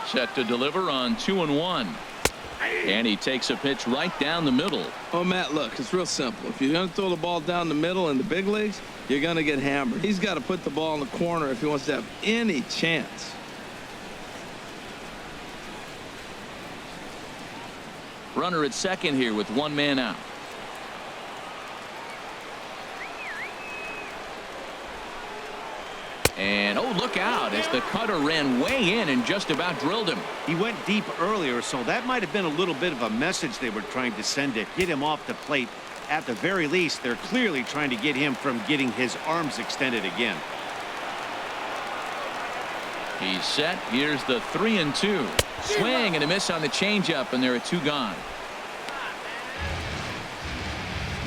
Set to deliver on 2-1. And he takes a pitch right down the middle. Oh, Matt, look, it's real simple. If you're going to throw the ball down the middle in the big leagues, you're going to get hammered. He's got to put the ball in the corner if he wants to have any chance. Runner at second here with 1 man out. And oh, look out as the cutter ran way in and just about drilled him. He went deep earlier, so that might have been a little bit of a message they were trying to send to get him off the plate. At the very least, they're clearly trying to get him from getting his arms extended again. He's set. Here's the 3-2. Swing and a miss on the changeup, and there are 2 gone.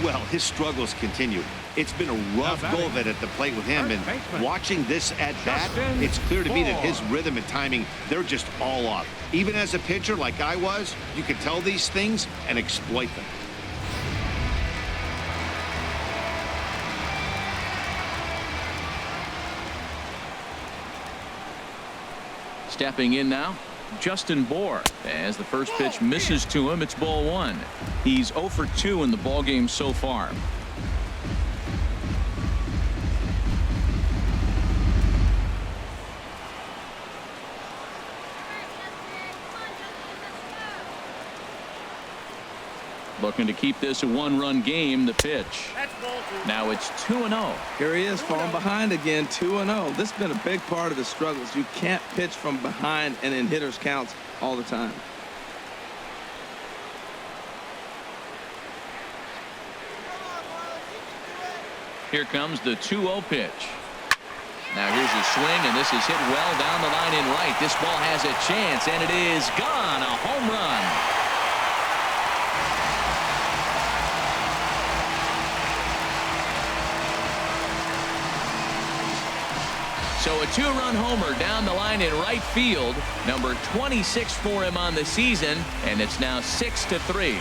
Well, his struggles continue. It's been a rough go of it at the plate with him, and watching this at bat, it's clear to me that his rhythm and timing, they're just all off. Even as a pitcher like I was, you can tell these things and exploit them. Stepping in now, Justin Bohr. As the first pitch misses to him, it's ball one. He's 0 for 2 in the ball game so far. Looking to keep this a one-run game. The pitch. Now it's 2-0. Here he is, falling behind again, 2-0. This has been a big part of the struggles. You can't pitch from behind and in hitters' counts all the time. Here comes the 2-0 pitch. Now here's a swing, and this is hit well down the line in right. This ball has a chance, and it is gone. A home run. So a two-run homer down the line in right field, number 26 for him on the season, and it's now 6-3.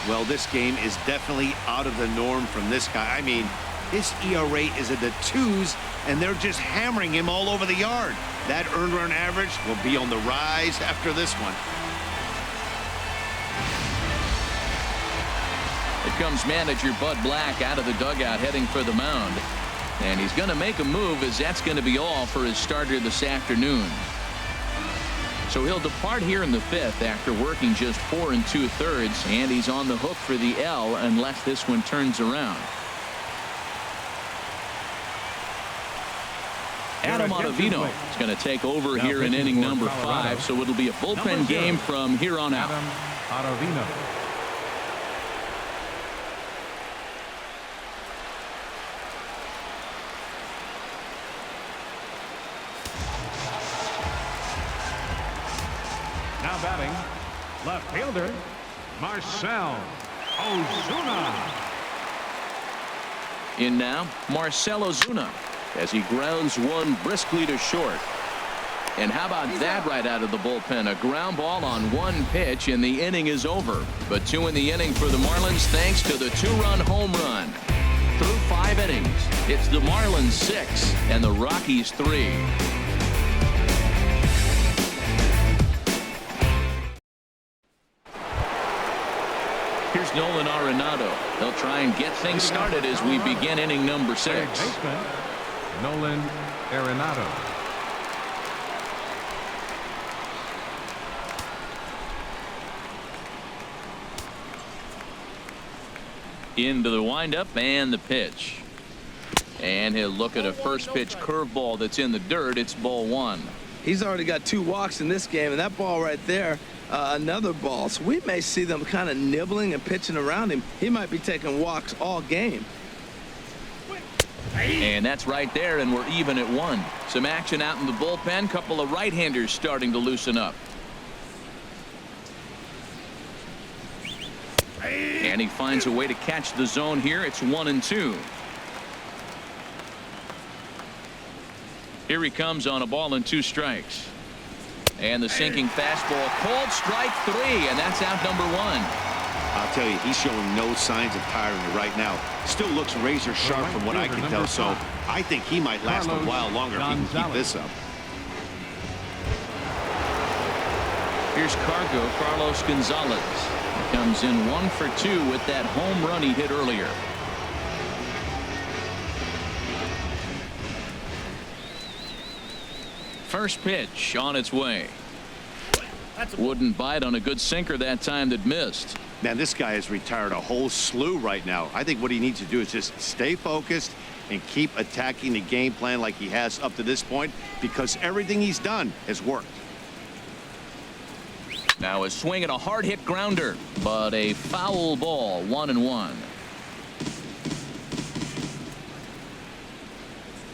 Well, this game is definitely out of the norm from this guy. I mean, his ERA is in the 2s, and they're just hammering him all over the yard. That earned run average will be on the rise after this one. Here comes manager Bud Black out of the dugout heading for the mound. And he's going to make a move, as that's going to be all for his starter this afternoon. So he'll depart here in the 5th after working just 4 2/3, and he's on the hook for the L unless this one turns around. Adam Ottavino is going to take over here in inning number 5, so it'll be a bullpen game from here on out. Adam Ottavino. Now batting, left fielder, Marcell Ozuna. In now, Marcell Ozuna, as he grounds one briskly to short. And how about that right out of the bullpen? A ground ball on one pitch, and the inning is over. But 2 in the inning for the Marlins, thanks to the 2-run home run. Through 5 innings, it's the Marlins 6 and the Rockies 3. Here's Nolan Arenado. They'll try and get things started as we begin inning number 6. Baseman, Nolan Arenado. Into the windup and the pitch. And he'll look at a first pitch curveball that's in the dirt. It's ball 1. He's already got 2 walks in this game, and that ball right there, another ball. So we may see them kind of nibbling and pitching around him. He might be taking walks all game. And that's right there, and we're even at 1. Some action out in the bullpen. Couple of right-handers starting to loosen up. And he finds a way to catch the zone here. It's 1-2. Here he comes on a ball and 2 strikes. And the sinking fastball called strike 3, and that's out number 1. I'll tell you, he's showing no signs of tiring right now. Still looks razor sharp from what I can tell, so I think he might last a while longer if he can keep this up. Here's Carlos Gonzalez. He comes in 1 for 2 with that home run he hit earlier. First pitch on its way. Wouldn't bite on a good sinker that time that missed. Man, this guy has retired a whole slew right now. I think what he needs to do is just stay focused and keep attacking the game plan like he has up to this point, because everything he's done has worked. Now a swing and a hard hit grounder, but a foul ball. 1-1.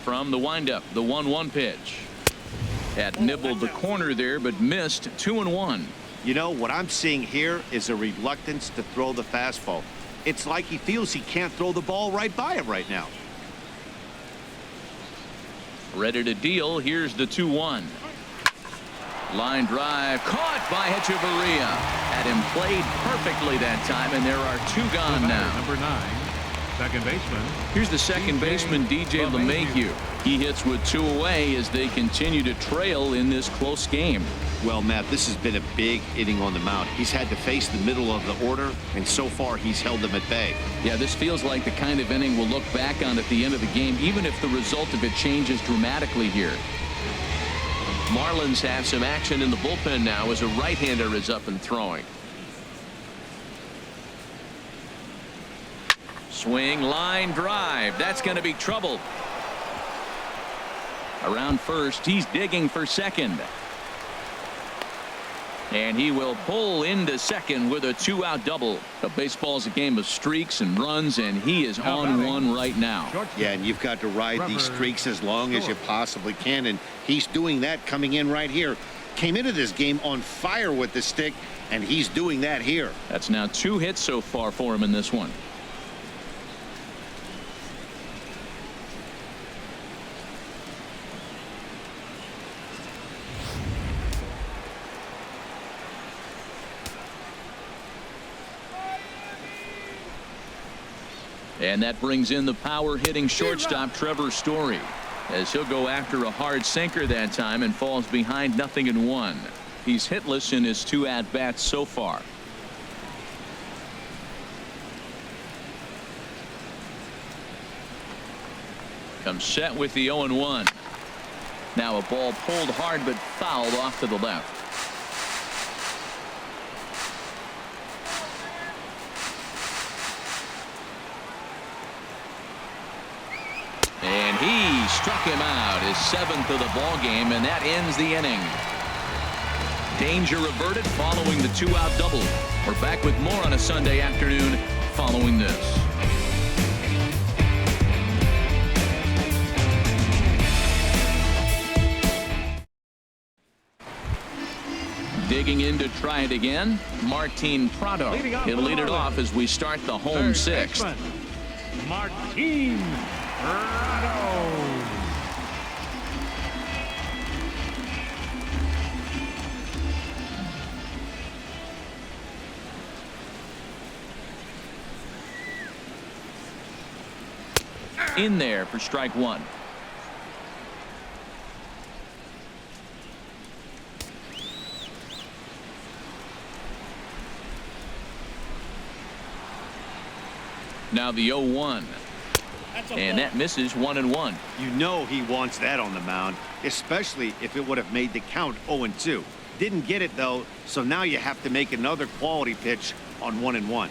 from the windup. The 1-1 pitch. That nibbled the corner there, but missed. 2-1. You know, what I'm seeing here is a reluctance to throw the fastball. It's like he feels he can't throw the ball right by him right now. Ready to deal. Here's the 2-1. Line drive caught by Hechavarria. Had him played perfectly that time, and there are 2 gone now. Number 9, second baseman. Here's the second baseman, DJ LeMahieu. He hits with 2 away as they continue to trail in this close game. Well, Matt, this has been a big inning on the mound. He's had to face the middle of the order, and so far he's held them at bay. Yeah, this feels like the kind of inning we'll look back on at the end of the game, even if the result of it changes dramatically here. Marlins have some action in the bullpen now as a right-hander is up and throwing. Swing, line drive. That's going to be trouble. Around first, he's digging for second. And he will pull into second with a 2-out double. The baseball's a game of streaks and runs, and he is on one right now. Yeah, and you've got to ride these streaks as long as you possibly can, and he's doing that coming in right here. Came into this game on fire with the stick, and he's doing that here. That's now 2 hits so far for him in this one. And that brings in the power-hitting shortstop Trevor Story, as he'll go after a hard sinker that time and falls behind 0-1. He's hitless in his 2 at-bats so far. Comes set with the 0-1. Now a ball pulled hard but fouled off to the left. And he struck him out, his 7th of the ball game, and that ends the inning. Danger averted following the 2-out double. We're back with more on a Sunday afternoon following this. Digging in to try it again, Martin Prado. He'll lead it off as we start the home 6th. Martin Prado. In there for strike 1. Now the 0-1. And that misses 1-1. You know he wants that on the mound, especially if it would have made the count 0-2. Didn't get it, though, so now you have to make another quality pitch on 1-1.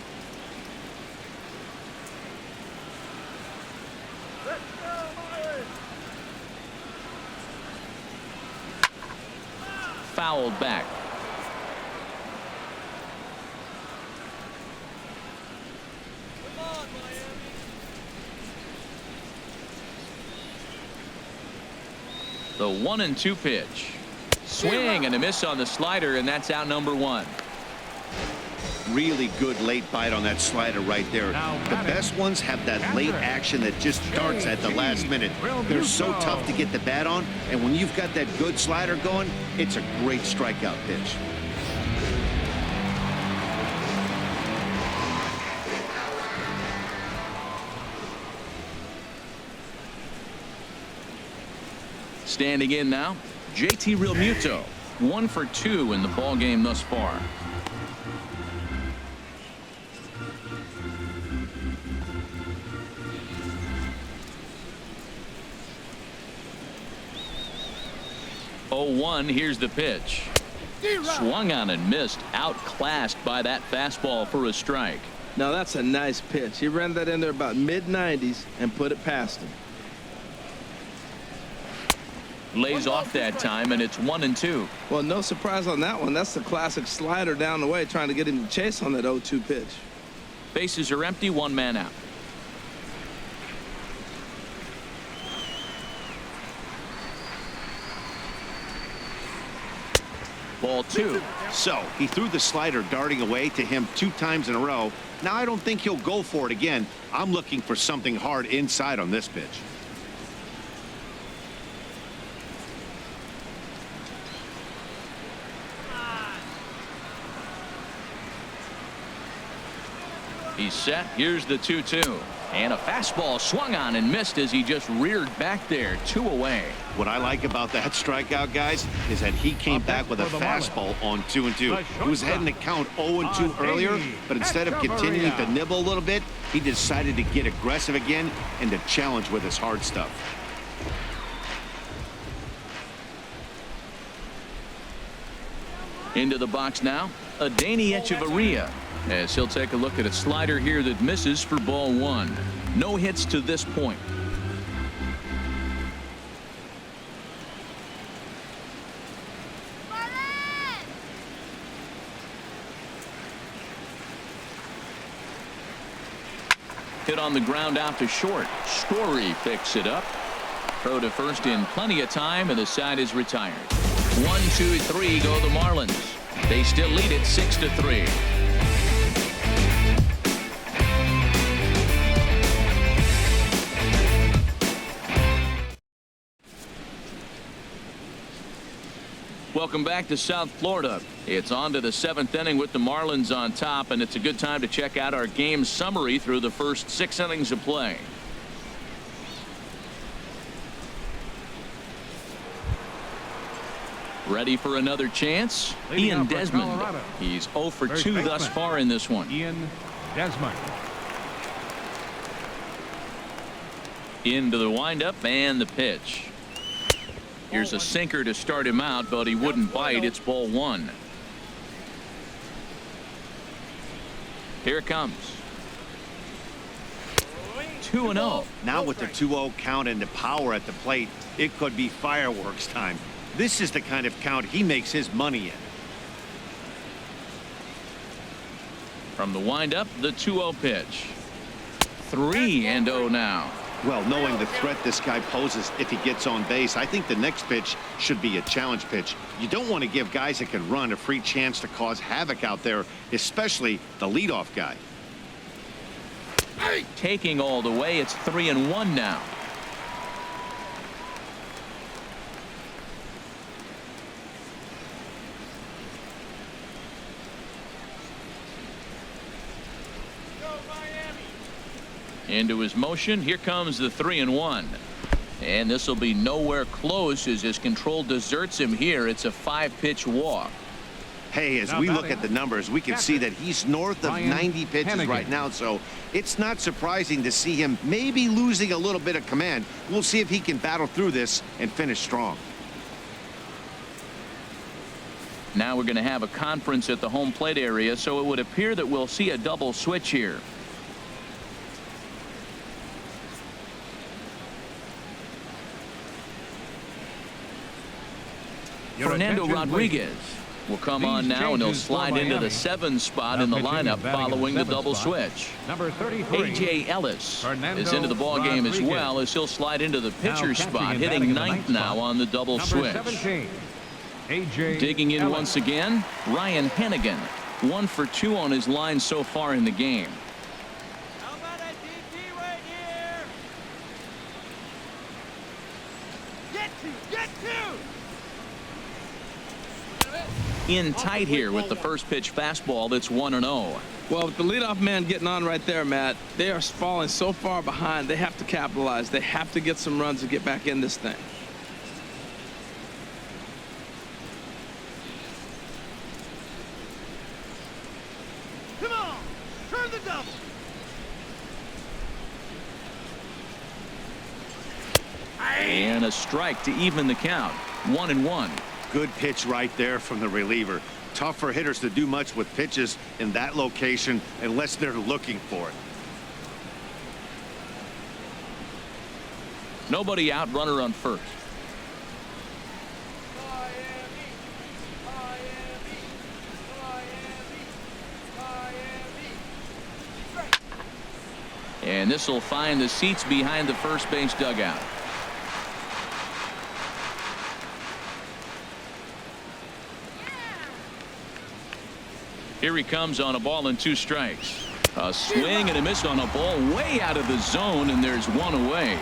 Fouled back. The 1-2 pitch. Swing and a miss on the slider, and that's out number 1. Really good late bite on that slider right there. The best ones have that late action that just starts at the last minute. They're so tough to get the bat on, and when you've got that good slider going, it's a great strikeout pitch. Standing in now, JT Realmuto, 1 for 2 in the ball game thus far. Here's the pitch. Swung on and missed, outclassed by that fastball for a strike. Now that's a nice pitch. He ran that in there about mid-90s and put it past him. Lays off that time, and it's 1-2. Well, no surprise on that one. That's the classic slider down the way, trying to get him to chase on that 0-2 pitch. Bases are empty, 1 man out. Ball 2. So he threw the slider darting away to him 2 times in a row. Now I don't think he'll go for it again. I'm looking for something hard inside on this pitch. He's set. Here's the 2-2. And a fastball swung on and missed as he just reared back there. 2 away. What I like about that strikeout, guys, is that he came back with a fastball on 2-2. He was heading to count 0-2 earlier, but instead of continuing to nibble a little bit, he decided to get aggressive again and to challenge with his hard stuff. Into the box now, Adeiny Echeverria, as he'll take a look at a slider here that misses for ball 1. No hits to this point. Hit on the ground out to short. Story picks it up. Throw to first in plenty of time, and the side is retired. 1, 2, 3 go the Marlins. They still lead it 6-3. Welcome back to South Florida. It's on to the 7th inning with the Marlins on top, and it's a good time to check out our game summary through the first 6 innings of play. Ready for another chance? Ian Desmond. He's 0 for 2 thus far in this one. Ian Desmond. Into the windup and the pitch. Here's a sinker to start him out, but he wouldn't bite. It's ball 1. Here it comes. 2-0. Now with the 2-0 count and the power at the plate, it could be fireworks time. This is the kind of count he makes his money in. From the windup, the 2-0 pitch. 3-0 now. Well, knowing the threat this guy poses if he gets on base, I think the next pitch should be a challenge pitch. You don't want to give guys that can run a free chance to cause havoc out there, especially the leadoff guy. Taking all the way, it's 3-1 now. Into his motion. Here comes the 3-1. And this will be nowhere close as his control deserts him here. It's a 5-pitch walk. Hey, as we look at the numbers, we can see that he's north of 90 pitches right now, so it's not surprising to see him maybe losing a little bit of command. We'll see if he can battle through this and finish strong. Now we're going to have a conference at the home plate area, so it would appear that we'll see a double switch here. Fernando Rodriguez will come on now, and he'll slide into the 7 spot in the lineup following the double switch. Number 33. A.J. Ellis is into the ball game as well, as he'll slide into the pitcher spot, hitting 9th now on the double switch. 17. A.J. Digging in once again, Ryan Hennigan. 1 for 2 on his line so far in the game. How about a DT right here? Get two! In tight here with the first pitch fastball that's 1-0. Well, with the leadoff man getting on right there, Matt, they are falling so far behind. They have to capitalize. They have to get some runs to get back in this thing. Come on, turn the double. And a strike to even the count. 1-1. Good pitch right there from the reliever. Tough for hitters to do much with pitches in that location unless they're looking for it. Nobody out, runner on first. And this will find the seats behind the first base dugout. Here he comes on a ball and 2 strikes. A swing and a miss on a ball way out of the zone, and there's 1 away.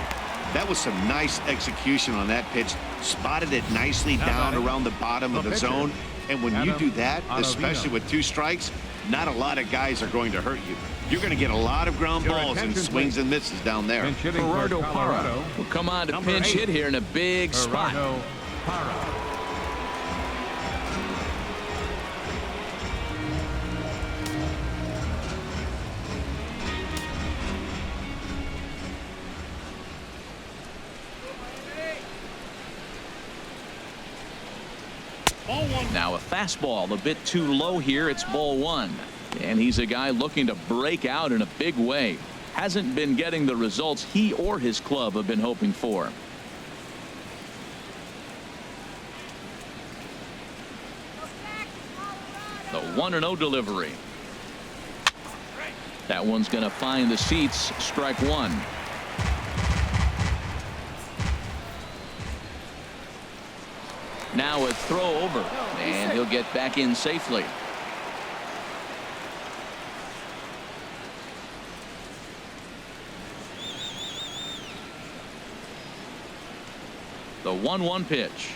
That was some nice execution on that pitch. Spotted it nicely down around the bottom of the zone. And when you do that, especially with 2 strikes, not a lot of guys are going to hurt you. You're going to get a lot of ground balls and swings and misses down there. Gerardo Parra will come on to pinch hit here in a big spot. Now a fastball a bit too low here. It's ball 1. And he's a guy looking to break out in a big way. Hasn't been getting the results he or his club have been hoping for. The 1-0 delivery. That one's going to find the seats. Strike 1. Now a throw over, and he'll get back in safely. The 1-1 pitch.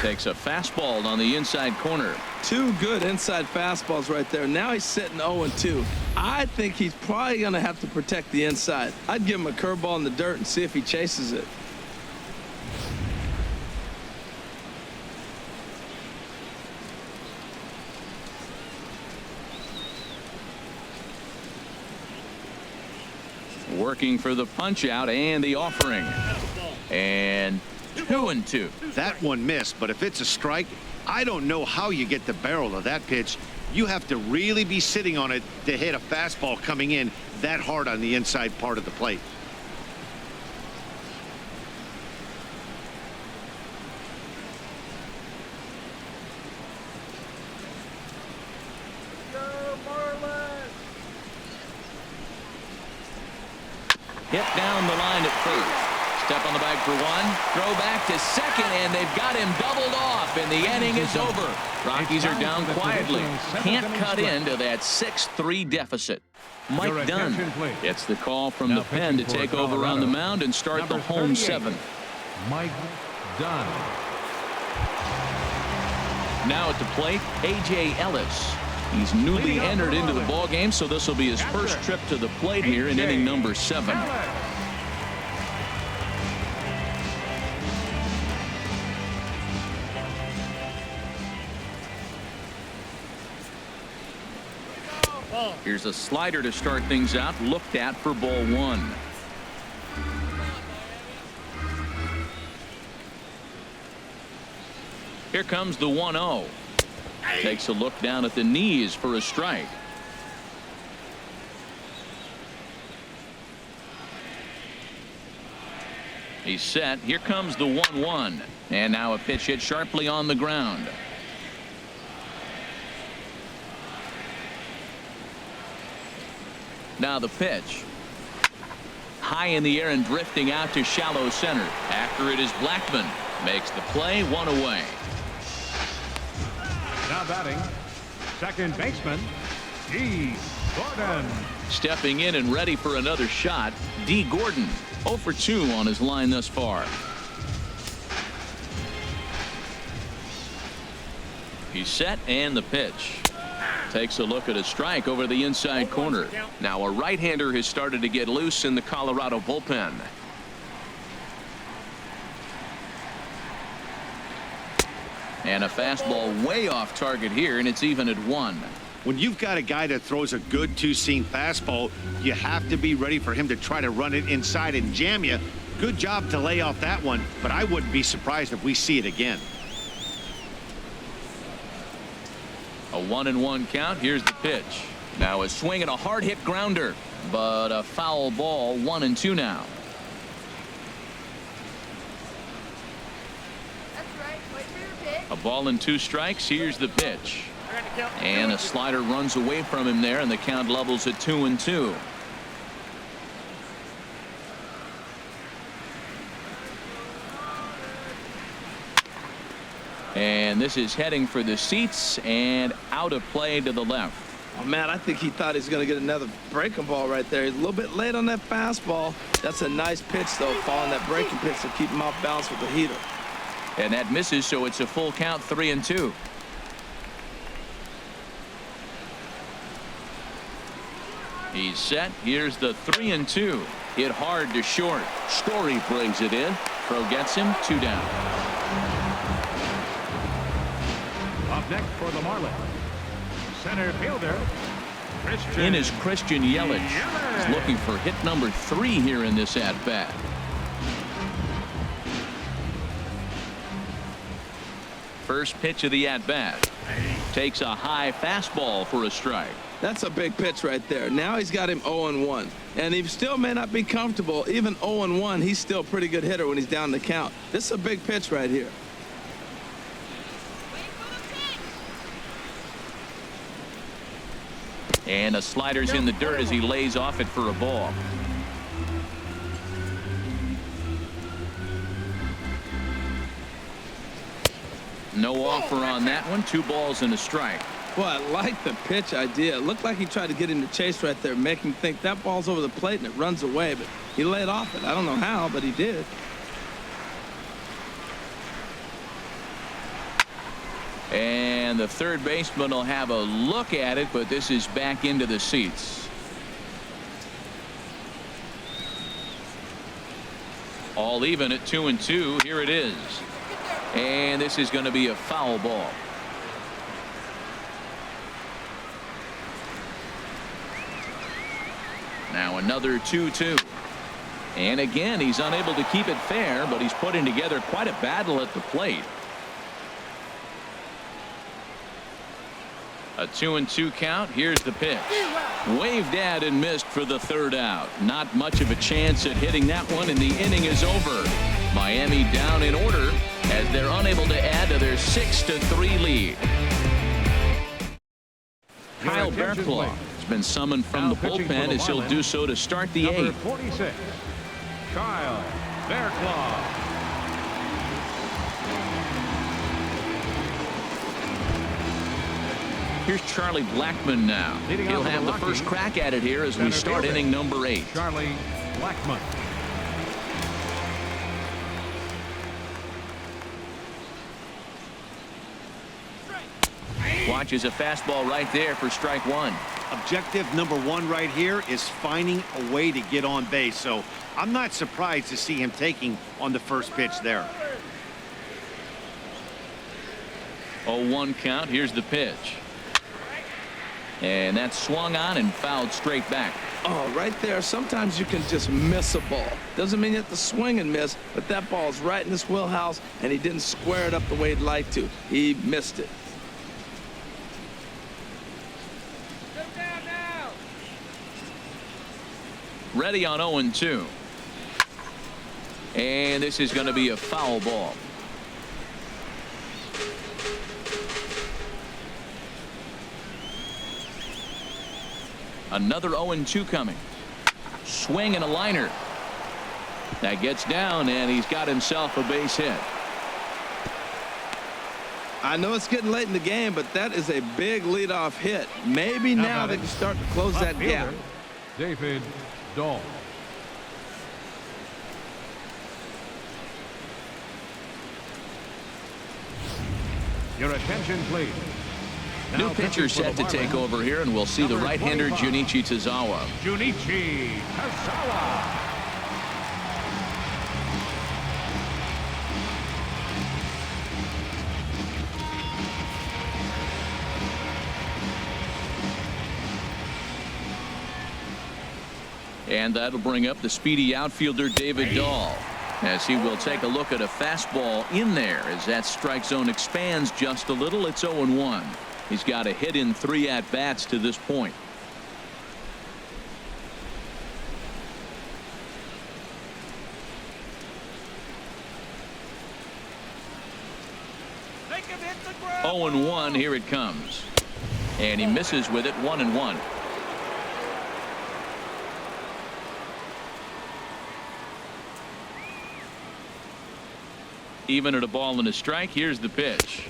Takes a fastball on the inside corner. 2 good inside fastballs right there. Now he's sitting 0-2. I think he's probably going to have to protect the inside. I'd give him a curveball in the dirt and see if he chases it. Working for the punch out and the offering. And 2-2. That one missed, but if it's a strike, I don't know how you get the barrel of that pitch. You have to really be sitting on it to hit a fastball coming in that hard on the inside part of the plate. Go Marlins! Hit down the line at first. Step on the bag for 1. Throw back to second, and they've got him doubled off, and the inning is over. Rockies are down quietly. Can't cut into that 6-3 deficit. Mike Dunn gets the call from the pen to take over on the mound and start the home 7th. Mike Dunn. Now at the plate, A.J. Ellis. He's newly entered into the ball game, so this will be his first trip to the plate here in inning number 7. Here's a slider to start things out, looked at for ball 1. Here comes the 1-0. Takes a look down at the knees for a strike. He's set. Here comes the 1-1. And now a pitch hit sharply on the ground. Now the pitch. High in the air and drifting out to shallow center. After it is Blackman. Makes the play, 1 away. Now batting, second baseman, D. Gordon. Stepping in and ready for another shot, D. Gordon. 0 for 2 on his line thus far. He's set and the pitch. Takes a look at a strike over the inside corner. Now a right-hander has started to get loose in the Colorado bullpen. And a fastball way off target here, and it's even at 1. When you've got a guy that throws a good 2-seam fastball, you have to be ready for him to try to run it inside and jam you. Good job to lay off that one, but I wouldn't be surprised if we see it again. A 1-1 count. Here's the pitch. Now a swing and a hard hit grounder, but a foul ball. 1-2 now. A ball and 2 strikes. Here's the pitch. And a slider runs away from him there, and the count levels at 2-2. And this is heading for the seats and out of play to the left. Oh, man, I think he thought he was going to get another breaking ball right there. He's a little bit late on that fastball. That's a nice pitch, though, following that breaking pitch to keep him off balance with the heater. And that misses, so it's a full count, 3-2. He's set. Here's the 3-2. Hit hard to short. Story brings it in. Pro gets him, 2 down. Up next for the Marlins, center fielder, Christian. In is Christian Yelich. He's looking for hit number 3 here in this at-bat. First pitch of the at-bat. Takes a high fastball for a strike. That's a big pitch right there. Now he's got him 0-1. And he still may not be comfortable. Even 0-1, he's still a pretty good hitter when he's down the count. This is a big pitch right here. And a slider's in the dirt as he lays off it for a ball. No offer on that one. 2 balls and a strike. Well, I like the pitch idea. It looked like he tried to get him to chase right there, make him think that ball's over the plate and it runs away, but he laid off it. I don't know how, but he did. And the third baseman will have a look at it, but this is back into the seats. All even at 2-2. Here it is. And this is going to be a foul ball. Now another 2-2. And again, he's unable to keep it fair, but he's putting together quite a battle at the plate. A 2-2 count. Here's the pitch. Waved at and missed for the 3rd out. Not much of a chance at hitting that one, and the inning is over. Miami down in order as they're unable to add to their 6-3 lead. Kyle Bearclaw has been summoned from the bullpen as he'll do so to start the 8th. 46, Kyle Bearclaw. Here's Charlie Blackmon now. He'll have the first crack at it here as we start inning number 8. Charlie Blackmon. Watches a fastball right there for strike 1. Objective number 1 right here is finding a way to get on base. So I'm not surprised to see him taking on the first pitch there. 0-1 count. Here's the pitch. And that's swung on and fouled straight back. Oh, right there. Sometimes you can just miss a ball. Doesn't mean you have to swing and miss, but that ball's right in his wheelhouse, and he didn't square it up the way he'd like to. He missed it. Ready on 0-2. And this is going to be a foul ball. Another 0-2 coming. Swing and a liner. That gets down, and he's got himself a base hit. I know it's getting late in the game, but that is a big leadoff hit. Maybe now they can start to close that gap. David Dahl. Your attention, please. New pitcher set to take over here, and we'll see the right-hander Junichi Tazawa. Junichi Tazawa. And that'll bring up the speedy outfielder David Dahl, as he will take a look at a fastball in there as that strike zone expands just a little. It's 0-1. He's got a hit in 3 at-bats to this point. Make him hit the ground. 0-1. Here it comes. And he misses with it. 1-1. Even at a ball and a strike, here's the pitch.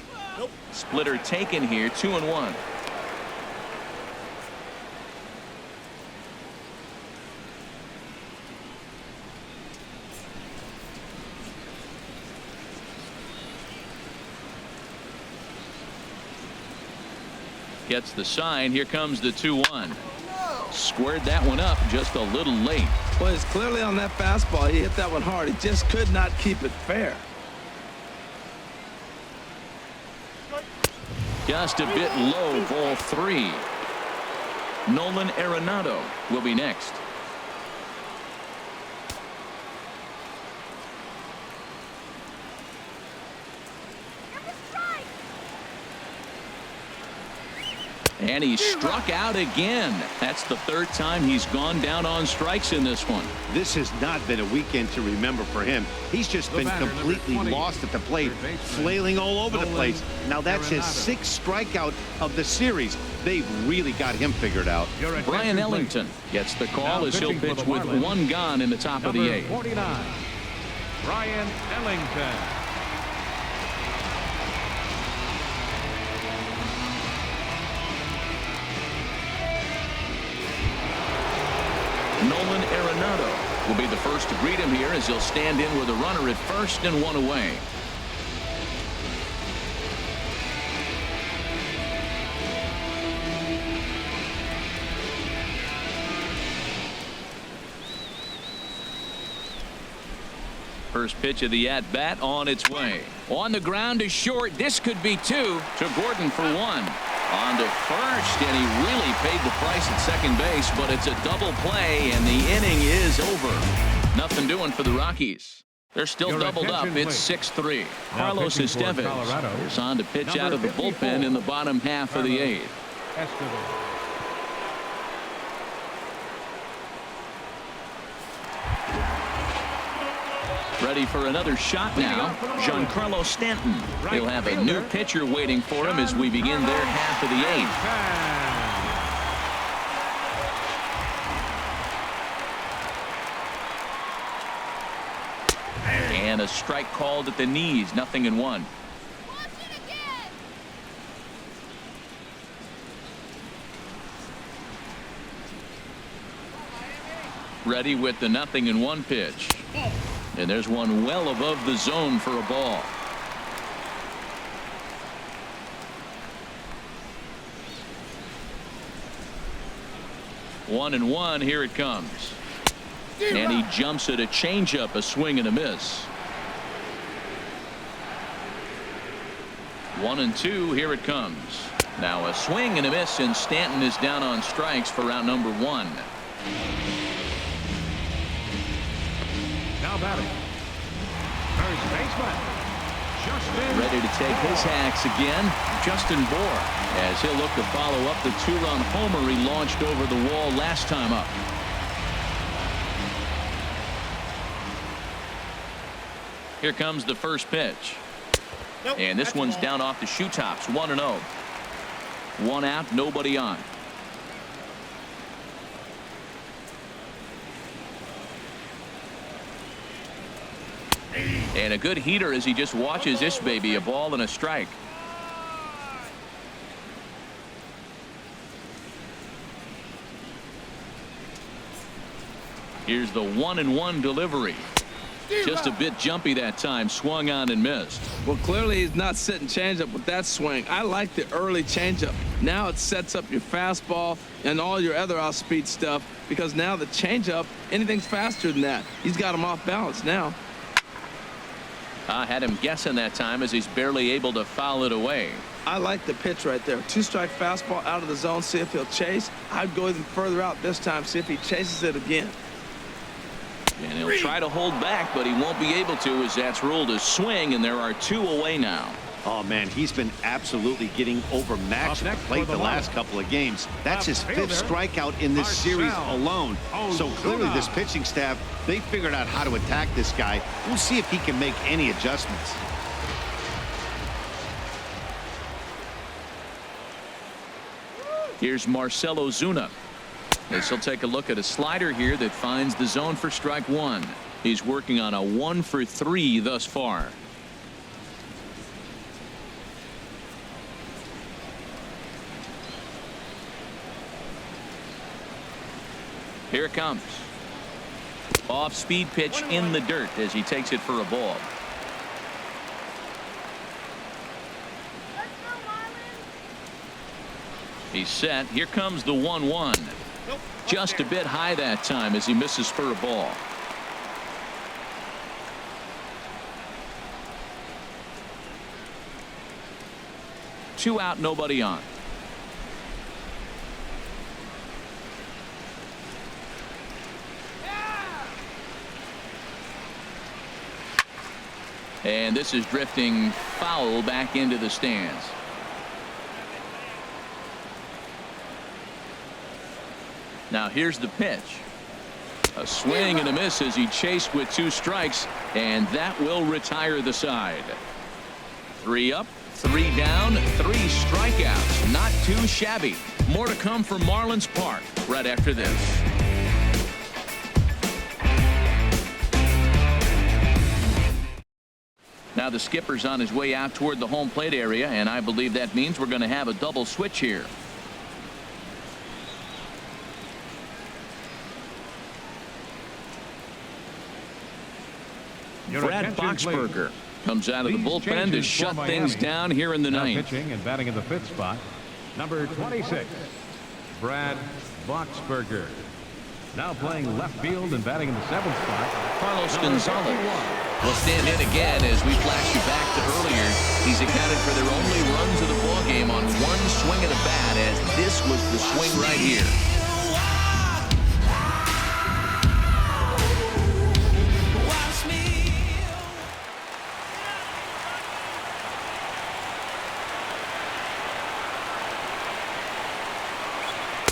Splitter taken here, 2-1. Gets the sign. Here comes the 2-1. Squared that one up just a little late. Well, it's clearly on that fastball. He hit that one hard. He just could not keep it fair. Just a bit low, ball 3. Nolan Arenado will be next. And he struck out again. That's the third time he's gone down on strikes in this one. This has not been a weekend to remember for him. He's just been completely lost at the plate, flailing all over the place. Now that's his 6th strikeout of the series. They've really got him figured out. Brian Ellington gets the call as he'll pitch with 1 gone in the top of the 8th. 49, Brian Ellington. Nolan Arenado will be the first to greet him here as he'll stand in with a runner at first and 1 away. First pitch of the at-bat on its way. On the ground to short. This could be 2 to Gordon for 1. On to first, and he really paid the price at second base, but it's a double play, and the inning is over. Nothing doing for the Rockies. They're still doubled up. It's 6-3. Carlos Estevez is on to pitch out of the bullpen in the bottom half of the 8th. Ready for another shot now, Giancarlo Stanton. He'll have a new pitcher waiting for him as we begin their half of the 8th. And a strike called at the knees, 0-1. Ready with the 0-1 pitch. And there's one well above the zone for a ball. One and one. Here it comes. And he jumps at a changeup, a swing and a miss. 1-2. Here it comes. Now a swing and a miss, and Stanton is down on strikes for round number 1. Now batting, first baseman, Justin. Ready to take his hacks again, Justin Bour, as he'll look to follow up the 2-run homer he launched over the wall last time up. Here comes the first pitch. And this one's down off the shoe tops, 1-0. 1 out, nobody on. And a good heater as he just watches this baby, a ball and a strike. Here's the 1-1 delivery. Just a bit jumpy that time, swung on and missed. Well, clearly he's not sitting changeup with that swing. I like the early changeup. Now it sets up your fastball and all your other off-speed stuff, because now the changeup, anything's faster than that. He's got him off balance now. I had him guessing that time as he's barely able to foul it away. I like the pitch right there. 2-strike fastball out of the zone, see if he'll chase. I'd go even further out this time, see if he chases it again. And he'll try to hold back, but he won't be able to, as that's ruled a swing, and there are 2 away now. Oh, man, he's been absolutely getting overmatched at the plate the last couple of games. That's his 5th strikeout in this series alone. So clearly this pitching staff, they figured out how to attack this guy. We'll see if he can make any adjustments. Here's Marcell Ozuna, as he'll take a look at a slider here that finds the zone for strike 1. He's working on a 1 for 3 thus far. Here it comes. Off-speed pitch in the dirt as he takes it for a ball. Let's go, Marlins. He's set. Here comes the 1-1. Just a bit high that time as he misses for a ball. Two out, nobody on. And this is drifting foul back into the stands. Now here's the pitch. A swing and a miss as he chased with 2 strikes, and that will retire the side. 3 up, 3 down, 3 strikeouts. Not too shabby. More to come from Marlins Park right after this. Now the skipper's on his way out toward the home plate area, and I believe that means we're going to have a double switch here. Brad Boxberger comes out of the bullpen to shut things down here in the ninth. Pitching and batting in the 5th spot, number 26, Brad Boxberger. Now playing left field and batting in the 7th spot, Carlos Gonzalez will stand in again as we flash you back to earlier. He's accounted for their only runs of the ballgame on 1 swing of the bat, as this was the swing right here.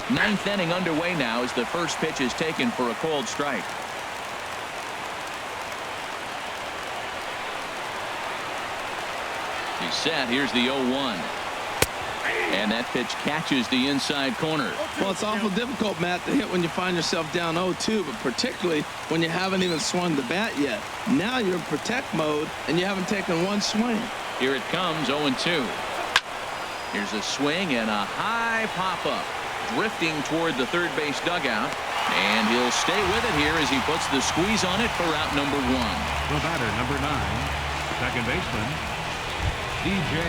Ninth inning underway now as the first pitch is taken for a called strike. He's set. Here's the 0-1. And that pitch catches the inside corner. Well, it's awful difficult, Matt, to hit when you find yourself down 0-2, but particularly when you haven't even swung the bat yet. Now you're in protect mode, and you haven't taken 1 swing. Here it comes, 0-2. Here's a swing and a high pop-up. Drifting toward the third base dugout, and he'll stay with it here as he puts the squeeze on it for out number 1. The batter, number 9, second baseman, DJ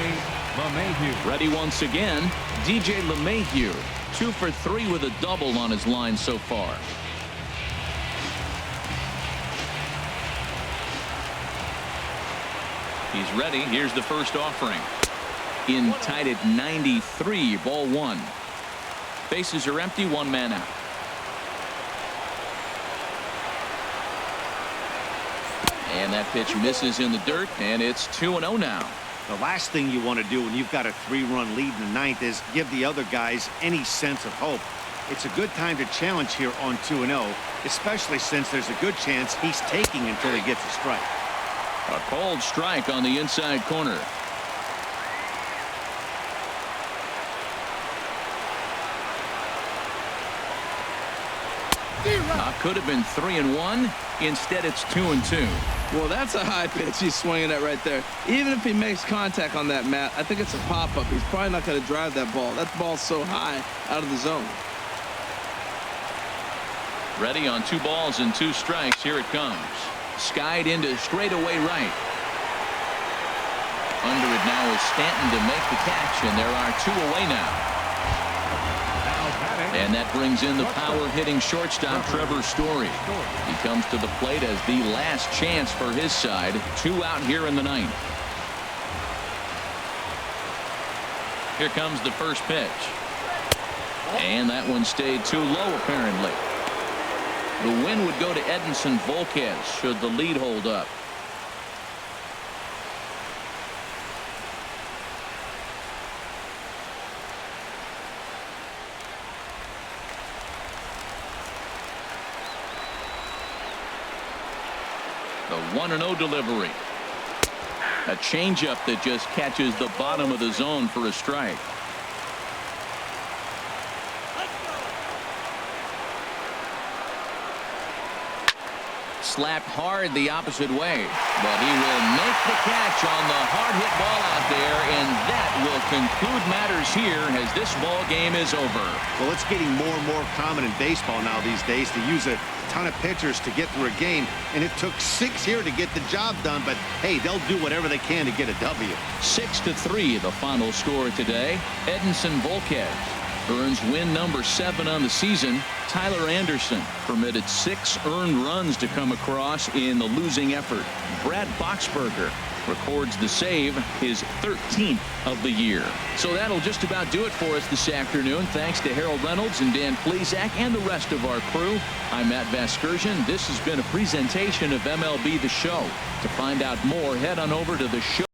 LeMahieu. Ready once again, DJ LeMahieu, 2 for 3 with a double on his line so far. He's ready. Here's the first offering. In tight at 93, ball 1. Bases are empty, 1 man out. And that pitch misses in the dirt, and it's 2-0 now. The last thing you want to do when you've got a 3-run lead in the 9th is give the other guys any sense of hope. It's a good time to challenge here on 2-0, especially since there's a good chance he's taking until he gets a strike. A called strike on the inside corner. Could have been 3-1. Instead, it's 2-2. Well, that's a high pitch he's swinging at right there. Even if he makes contact on that, Matt, I think it's a pop-up. He's probably not going to drive that ball. That ball's so high out of the zone. Ready on 2 balls and 2 strikes. Here it comes. Skied into straightaway right. Under it now is Stanton to make the catch, and there are 2 away now. And that brings in the power-hitting shortstop, Trevor Story. He comes to the plate as the last chance for his side. 2 out here in the 9th. Here comes the first pitch. And that one stayed too low, apparently. The win would go to Edinson Volquez should the lead hold up. The 1-0 delivery. A changeup that just catches the bottom of the zone for a strike. slapped hard the opposite way. But he will make the catch on the hard hit ball out there, and that will conclude matters here as this ball game is over. Well, it's getting more and more common in baseball now these days to use a ton of pitchers to get through a game, and it took 6 here to get the job done, but hey, they'll do whatever they can to get a W. 6-3 the final score today. Edinson Volquez earns win number 7 on the season. Tyler Anderson permitted 6 earned runs to come across in the losing effort. Brad Boxberger records the save, his 13th of the year. So that'll just about do it for us this afternoon. Thanks to Harold Reynolds and Dan Plesac and the rest of our crew. I'm Matt Vasgersian. This has been a presentation of MLB The Show. To find out more, head on over to the show.